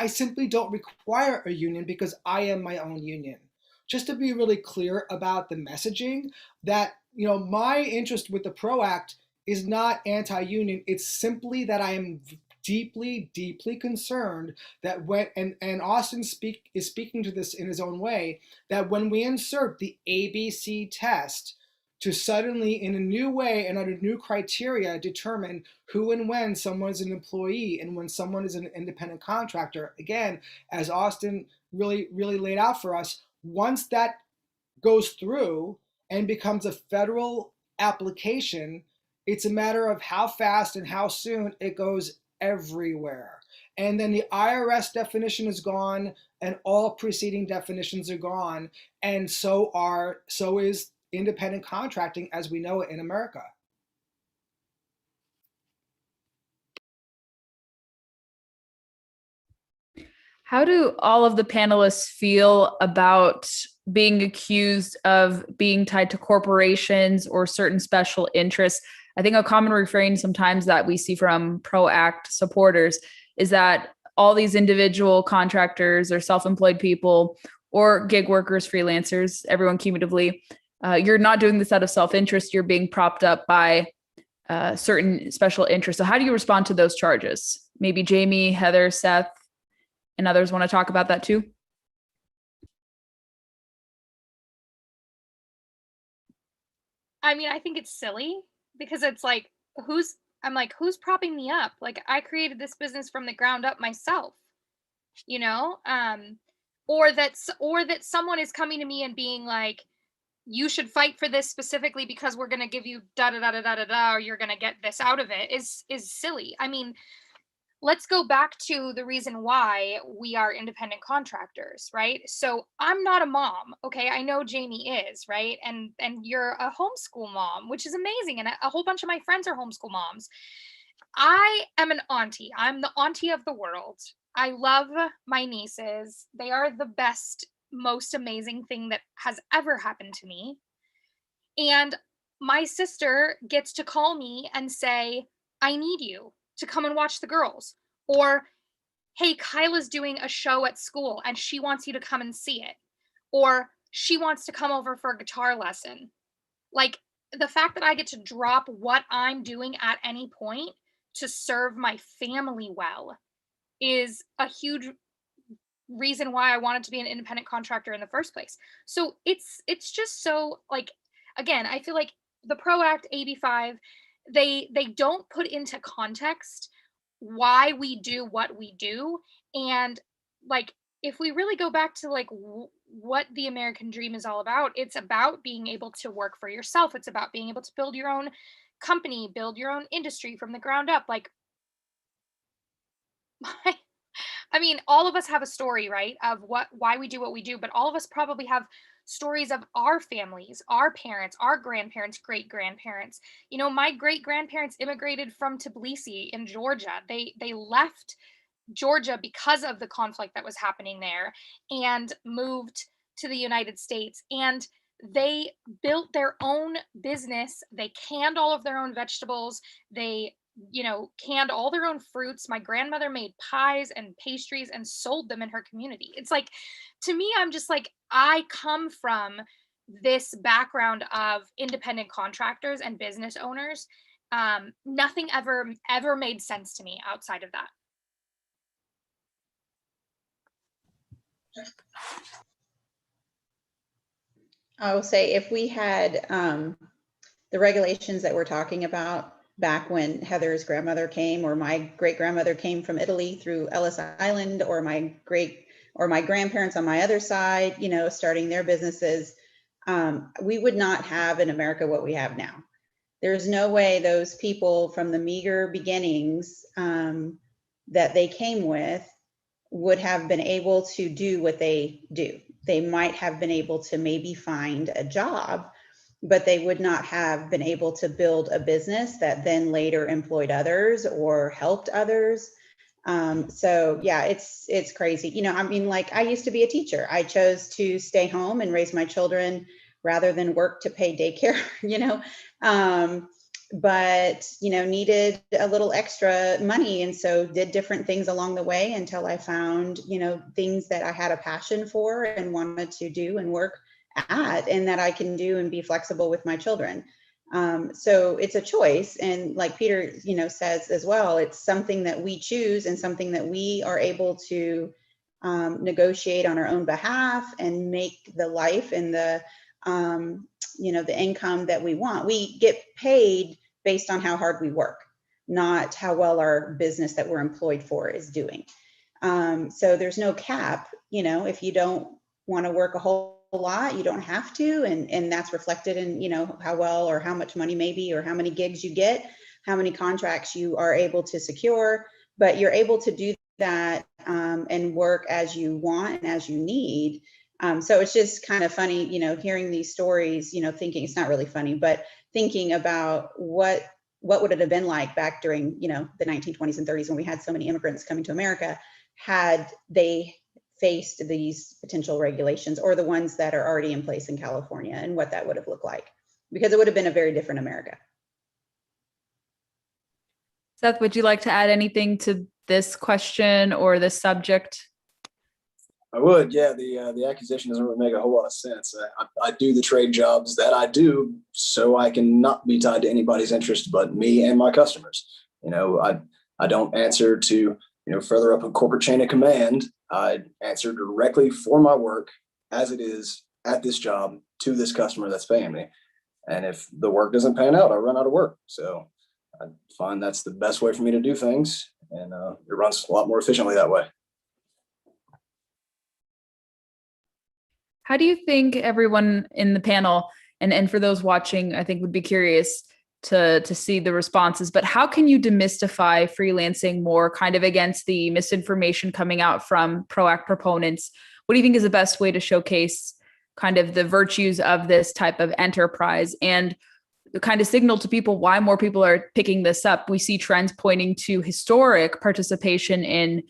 simply don't require a union because I am my own union. Just to be really clear about the messaging, that my interest with the PRO Act is not anti-union. It's simply that I am deeply, deeply concerned that and Austin is speaking to this in his own way, that when we insert the ABC test to suddenly, in a new way and under new criteria, determine who and when someone is an employee and when someone is an independent contractor. Again, as Austin really, really laid out for us, once that goes through and becomes a federal application, it's a matter of how fast and how soon it goes everywhere. And then the IRS definition is gone and all preceding definitions are gone. And so is independent contracting as we know it in America. How do all of the panelists feel about being accused of being tied to corporations or certain special interests? I think a common refrain sometimes that we see from PRO Act supporters is that all these individual contractors or self-employed people or gig workers, freelancers, everyone cumulatively, you're not doing this out of self-interest. You're being propped up by certain special interests. So how do you respond to those charges? Maybe Jamie, Heather, Seth, and others want to talk about that too? I mean, I think it's silly because it's like, who's propping me up? Like, I created this business from the ground up myself, you know? Or that someone is coming to me and being like, you should fight for this specifically because we're going to give you da da da da da da da, or you're going to get this out of it is silly. I mean, let's go back to the reason why we are independent contractors, right? So I'm not a mom, okay? I know Jamie is, right? And you're a homeschool mom, which is amazing, and a whole bunch of my friends are homeschool moms. I am an auntie. I'm the auntie of the world. I love my nieces. They are the best, most amazing thing that has ever happened to me. And my sister gets to call me and say, I need you to come and watch the girls. Or, hey, Kyla's doing a show at school and she wants you to come and see it. Or she wants to come over for a guitar lesson. Like, the fact that I get to drop what I'm doing at any point to serve my family well is a huge reason why I wanted to be an independent contractor in the first place. So it's just so, like, again, I feel like the PRO Act, AB5, they don't put into context why we do what we do. And, like, if we really go back to like what the American dream is all about, it's about being able to work for yourself. It's about being able to build your own company, build your own industry from the ground up. Like, I mean, all of us have a story, right, of why we do what we do, but all of us probably have stories of our families, our parents, our grandparents, great grandparents. You know, my great grandparents immigrated from Tbilisi in Georgia. They left Georgia because of the conflict that was happening there and moved to the United States. And they built their own business. They canned all of their own vegetables. They, canned all their own fruits. My grandmother made pies and pastries and sold them in her community. It's like, to me, I'm just like, I come from this background of independent contractors and business owners. Nothing ever made sense to me outside of that. I will say, if we had the regulations that we're talking about back when Heather's grandmother came, or my great grandmother came from Italy through Ellis Island, or my grandparents on my other side, starting their businesses, we would not have in America what we have now. There's no way those people from the meager beginnings that they came with would have been able to do what they do. They might have been able to maybe find a job, but they would not have been able to build a business that then later employed others or helped others. So yeah, it's crazy. You know, I mean, like I used to be a teacher. I chose to stay home and raise my children rather than work to pay daycare, you know, but, you know, needed a little extra money. And so did different things along the way until I found, you know, things that I had a passion for and wanted to do and work at, and that I can do and be flexible with my children. So it's a choice. And like Peter, you know, says as well, it's something that we choose and something that we are able to negotiate on our own behalf and make the life and the, you know, the income that we want. We get paid based on how hard we work, not how well our business that we're employed for is doing. So there's no cap, you know, if you don't want to work a whole lot, you don't have to, and that's reflected in, you know, how well or how much money maybe, or how many gigs you get, how many contracts you are able to secure, but you're able to do that and work as you want and as you need. So it's just kind of funny, you know, hearing these stories, you know, thinking it's not really funny, but thinking about what would it have been like back during, you know, the 1920s and 30s when we had so many immigrants coming to America, had they faced these potential regulations or the ones that are already in place in California, and what that would have looked like, because it would have been a very different America. Seth, would you like to add anything to this question or this subject? I would, yeah. The accusation doesn't really make a whole lot of sense. I do the trade jobs that I do so I can not be tied to anybody's interest but me and my customers. You know, I don't answer to, you know, further up a corporate chain of command. I answer directly for my work as it is at this job to this customer that's paying me. And if the work doesn't pan out, I run out of work. So I find that's the best way for me to do things, and it runs a lot more efficiently that way. How do you think everyone in the panel, and for those watching, I think would be curious to see the responses, but how can you demystify freelancing more, kind of against the misinformation coming out from PROACT proponents? What do you think is the best way to showcase kind of the virtues of this type of enterprise and kind of signal to people why more people are picking this up? We see trends pointing to historic participation in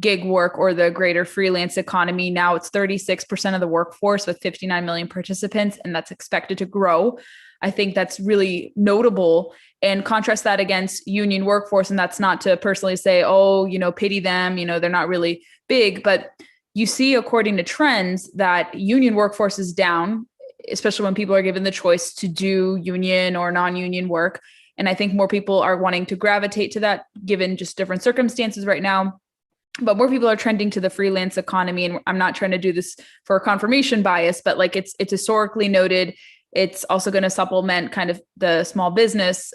gig work or the greater freelance economy. Now it's 36% of the workforce with 59 million participants, and that's expected to grow. I think that's really notable, and contrast that against union workforce. And that's not to personally say, oh, you know, pity them, you know, they're not really big, but you see, according to trends, that union workforce is down, especially when people are given the choice to do union or non-union work. And I think more people are wanting to gravitate to that given just different circumstances right now. But more people are trending to the freelance economy. And I'm not trying to do this for a confirmation bias, but like it's historically noted. It's also going to supplement kind of the small business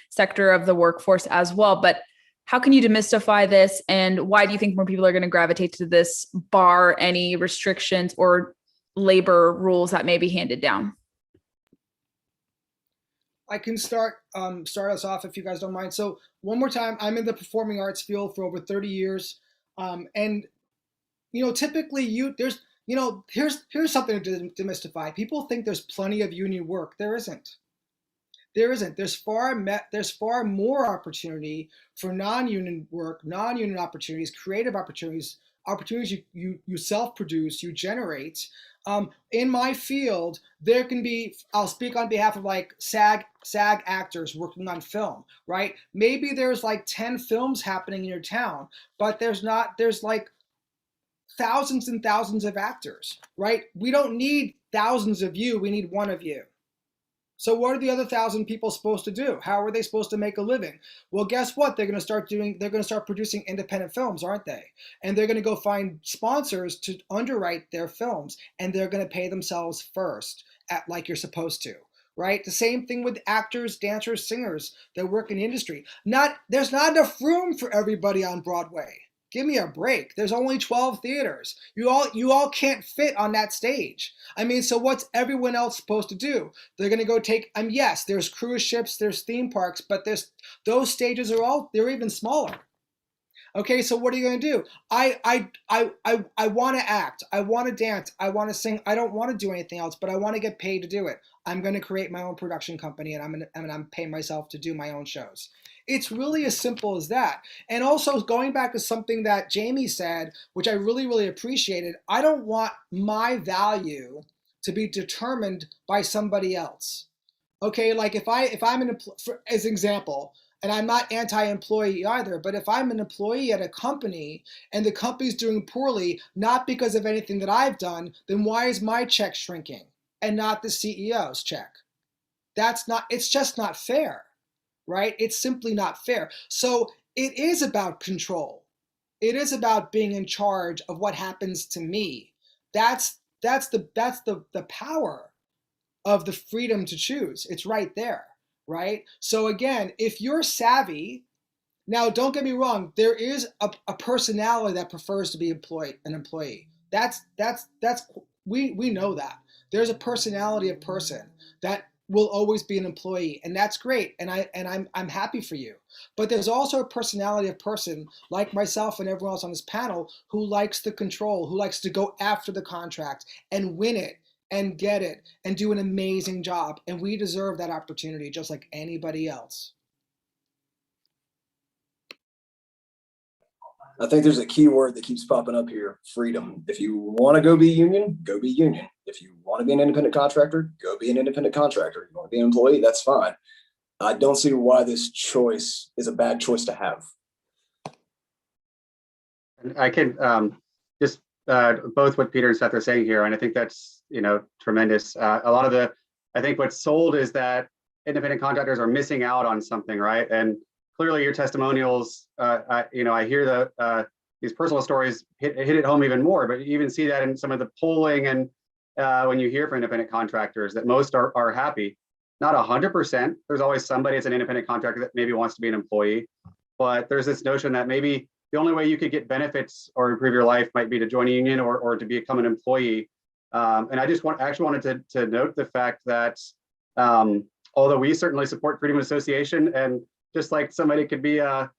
sector of the workforce as well. But how can you demystify this? And why do you think more people are going to gravitate to this, bar any restrictions or labor rules that may be handed down? I can start us off if you guys don't mind. So one more time, I'm in the performing arts field for over 30 years. And, you know, typically here's something to demystify. People think there's plenty of union work. There isn't. There's far more opportunity for non-union work, non-union opportunities, creative opportunities you self-produce, you generate. In my field, there can be, I'll speak on behalf of like SAG actors working on film, right? Maybe there's like 10 films happening in your town, but there's like thousands and thousands of actors, right? We don't need thousands of you, we need one of you. So what are the other 1,000 people supposed to do? How are they supposed to make a living? Well, guess what? They're going to start producing independent films, aren't they? And they're going to go find sponsors to underwrite their films, and they're going to pay themselves first, like you're supposed to, right? The same thing with actors, dancers, singers that work in the industry. There's not enough room for everybody on Broadway. Give me a break. There's only 12 theaters. You all can't fit on that stage. I mean, so what's everyone else supposed to do? They're going to go take, yes, there's cruise ships, there's theme parks, but those stages they're even smaller. Okay, so what are you going to do? I want to act. I want to dance. I want to sing. I don't want to do anything else, but I want to get paid to do it. I'm going to create my own production company, and I'm paying myself to do my own shows. It's really as simple as that. And also going back to something that Jamie said, which I really, really appreciated. I don't want my value to be determined by somebody else. Okay, like if I'm as an example, and I'm not anti-employee either, but if I'm an employee at a company and the company's doing poorly, not because of anything that I've done, then why is my check shrinking and not the CEO's check? It's just not fair, right? It's simply not fair. So it is about control. It is about being in charge of what happens to me. That's the power of the freedom to choose. It's right there, right? So again, if you're savvy, now don't get me wrong, there is a personality that prefers to be an employee. We know that. There's a personality of person that will always be an employee, and that's great, and I'm happy for you. But there's also a personality of person like myself and everyone else on this panel who likes the control, who likes to go after the contract and win it and get it and do an amazing job. And we deserve that opportunity just like anybody else. I think there's a key word that keeps popping up here: freedom. If you want to go be union, go be union. If you want to be an independent contractor, go be an independent contractor. If you want to be an employee, that's fine. I don't see why this choice is a bad choice to have. I can just both what Peter and Seth are saying here, and I think that's tremendous. A lot of I think what's sold is that independent contractors are missing out on something, right? And clearly, your testimonials, I hear these personal stories hit it home even more. But you even see that in some of the polling and when you hear from independent contractors that most are happy. Not 100%. There's always somebody as an independent contractor that maybe wants to be an employee, but there's this notion that maybe the only way you could get benefits or improve your life might be to join a union or to become an employee. And I just wanted to note the fact that although we certainly support freedom of association, and just like somebody could be a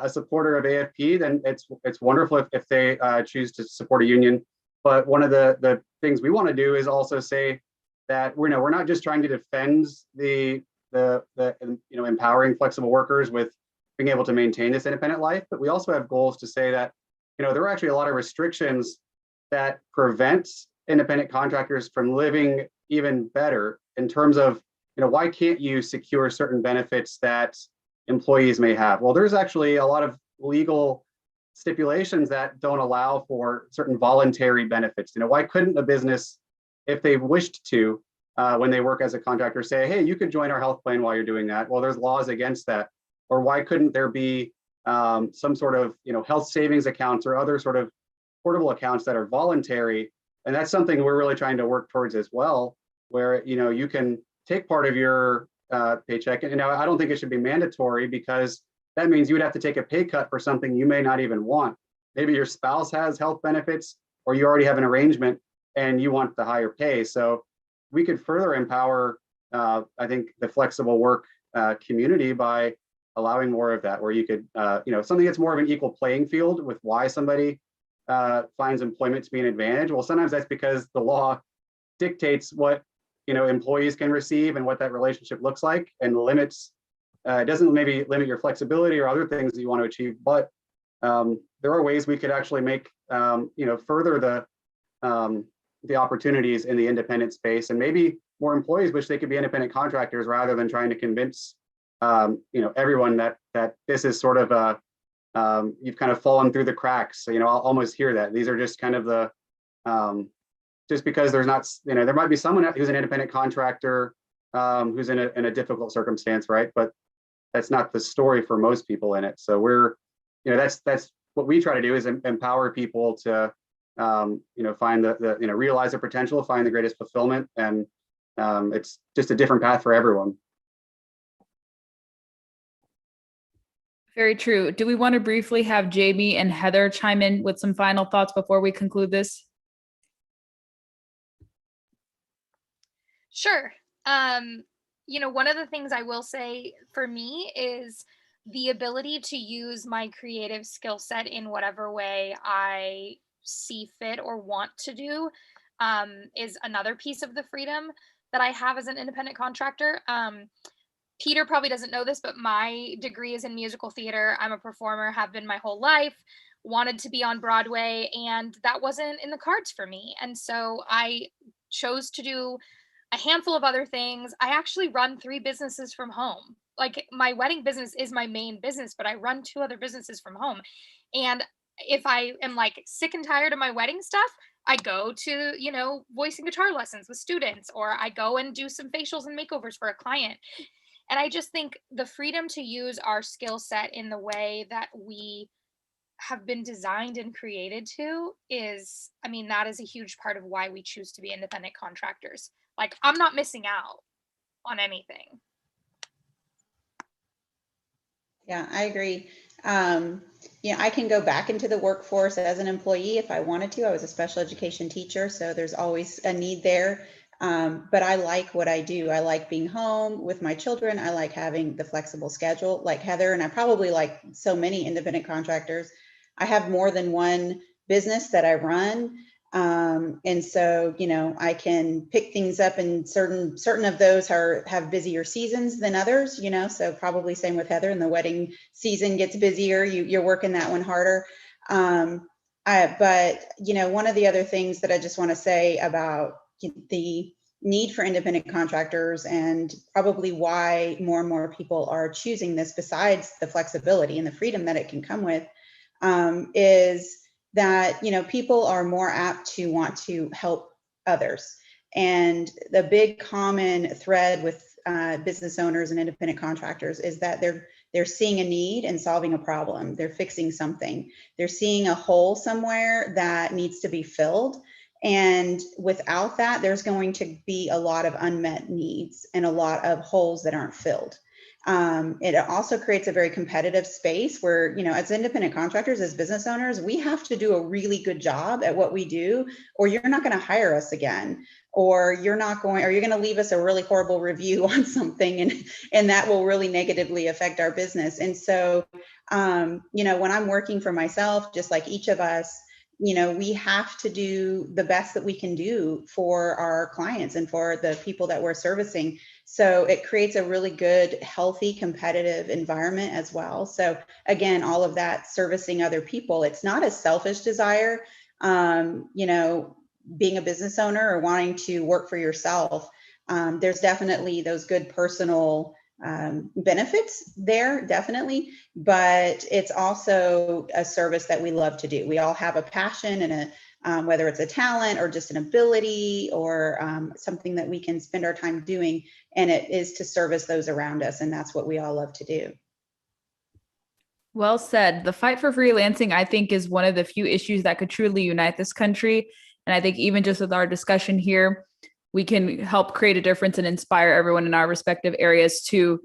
supporter of AFP, then it's wonderful if they choose to support a union. But one of the things we want to do is also say that we're not just trying to defend the empowering flexible workers with being able to maintain this independent life, but we also have goals to say that there are actually a lot of restrictions that prevent independent contractors from living even better in terms of why can't you secure certain benefits that employees may have? Well, there's actually a lot of legal stipulations that don't allow for certain voluntary benefits. Why couldn't a business, if they wished to, when they work as a contractor, say, hey, you could join our health plan while you're doing that? Well, there's laws against that. Or why couldn't there be some sort of health savings accounts or other sort of portable accounts that are voluntary? And that's something we're really trying to work towards as well, where you can take part of your paycheck. And I don't think it should be mandatory, because that means you would have to take a pay cut for something you may not even want. Maybe your spouse has health benefits, or you already have an arrangement and you want the higher pay. So we could further empower, I think, the flexible work community by allowing more of that, where you could, something that's more of an equal playing field with why somebody finds employment to be an advantage. Well, sometimes that's because the law dictates what employees can receive and what that relationship looks like, and limits. It doesn't maybe limit your flexibility or other things that you want to achieve, but there are ways we could actually make further the opportunities in the independent space, and maybe more employees wish they could be independent contractors rather than trying to convince everyone that this is sort of you've kind of fallen through the cracks. So I'll almost hear that these are just kind of the just because there's not, there might be someone who's an independent contractor who's in a difficult circumstance, right? But that's not the story for most people in it. So we're, that's what we try to do, is empower people to find the realize their potential, find the greatest fulfillment, and it's just a different path for everyone. Very true. Do we want to briefly have Jamie and Heather chime in with some final thoughts before we conclude this? Sure. One of the things I will say for me is the ability to use my creative skill set in whatever way I see fit or want to do is another piece of the freedom that I have as an independent contractor. Peter probably doesn't know this, but my degree is in musical theater. I'm a performer, have been my whole life, wanted to be on Broadway, and that wasn't in the cards for me. And so I chose to do a handful of other things. I actually run 3 businesses from home. Like, my wedding business is my main business, but I run 2 other businesses from home. And if I am like sick and tired of my wedding stuff, I go to, voice and guitar lessons with students, or I go and do some facials and makeovers for a client. And I just think the freedom to use our skill set in the way that we have been designed and created to is, I mean, that is a huge part of why we choose to be independent contractors. Like, I'm not missing out on anything. Yeah, I agree. I can go back into the workforce as an employee if I wanted to. I was a special education teacher, so there's always a need there. But I like what I do. I like being home with my children. I like having the flexible schedule like Heather, and I probably like so many independent contractors. I have more than one business that I run. And so, I can pick things up, and certain of those have busier seasons than others, so probably same with Heather. And the wedding season gets busier, you're working that one harder. But one of the other things that I just want to say about the need for independent contractors, and probably why more and more people are choosing this, besides the flexibility and the freedom that it can come with, is that people are more apt to want to help others. And the big common thread with business owners and independent contractors is that they're seeing a need and solving a problem. They're fixing something. They're seeing a hole somewhere that needs to be filled. And without that, there's going to be a lot of unmet needs and a lot of holes that aren't filled. It also creates a very competitive space where, as independent contractors, as business owners, we have to do a really good job at what we do, or you're not going to hire us again, or you're going to leave us a really horrible review on something, and that will really negatively affect our business. And so, when I'm working for myself, just like each of us, we have to do the best that we can do for our clients and for the people that we're servicing. So it creates a really good, healthy, competitive environment as well. So again, all of that servicing other people, it's not a selfish desire, being a business owner or wanting to work for yourself. There's definitely those good personal benefits there, definitely, but it's also a service that we love to do. We all have a passion and whether it's a talent or just an ability or something that we can spend our time doing, and it is to service those around us, and that's what we all love to do. Well said. The fight for freelancing, I think, is one of the few issues that could truly unite this country. And I think even just with our discussion here, we can help create a difference and inspire everyone in our respective areas to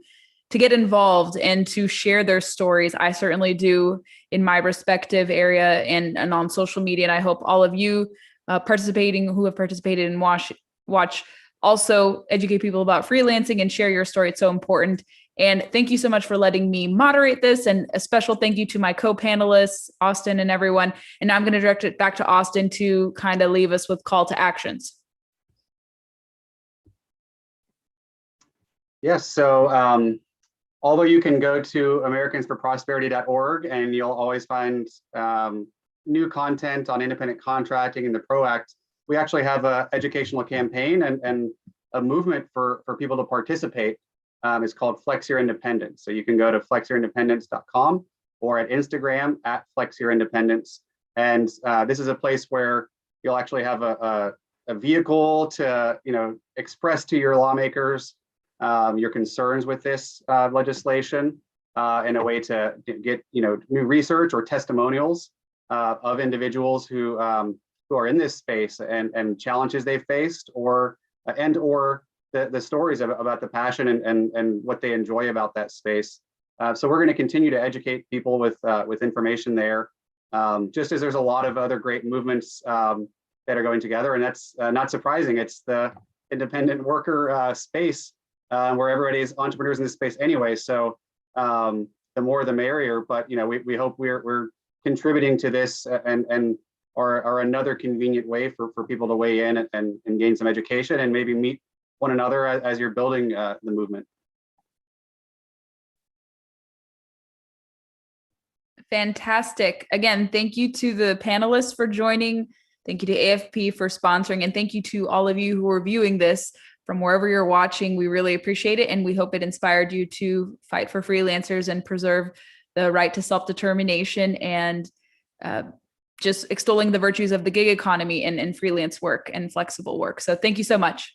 get involved and to share their stories. I certainly do in my respective area and on social media. And I hope all of you who have participated and watch also educate people about freelancing and share your story. It's so important. And thank you so much for letting me moderate this. And a special thank you to my co-panelists, Austin and everyone. And now I'm going to direct it back to Austin to kind of leave us with call to actions. Yes, so although you can go to americansforprosperity.org and you'll always find new content on independent contracting and the PRO Act, we actually have an educational campaign and a movement for people to participate. It's called Flex Your Independence. So you can go to flexyourindependence.com or at Instagram at Flex Your Independence. And this is a place where you'll actually have a vehicle to express to your lawmakers your concerns with this legislation, and a way to get new research or testimonials of individuals who are in this space and challenges they've faced, or the stories about the passion and what they enjoy about that space. So we're going to continue to educate people with information there, just as there's a lot of other great movements that are going together, and that's not surprising. It's the independent worker space where everybody is entrepreneurs in this space anyway. So the more the merrier. But we hope we're contributing to this and are another convenient way for people to weigh in and gain some education and maybe meet one another as you're building the movement. Fantastic. Again, thank you to the panelists for joining. Thank you to AFP for sponsoring, and thank you to all of you who are viewing this from wherever you're watching. We really appreciate it, and we hope it inspired you to fight for freelancers and preserve the right to self-determination and just extolling the virtues of the gig economy and freelance work and flexible work. So thank you so much.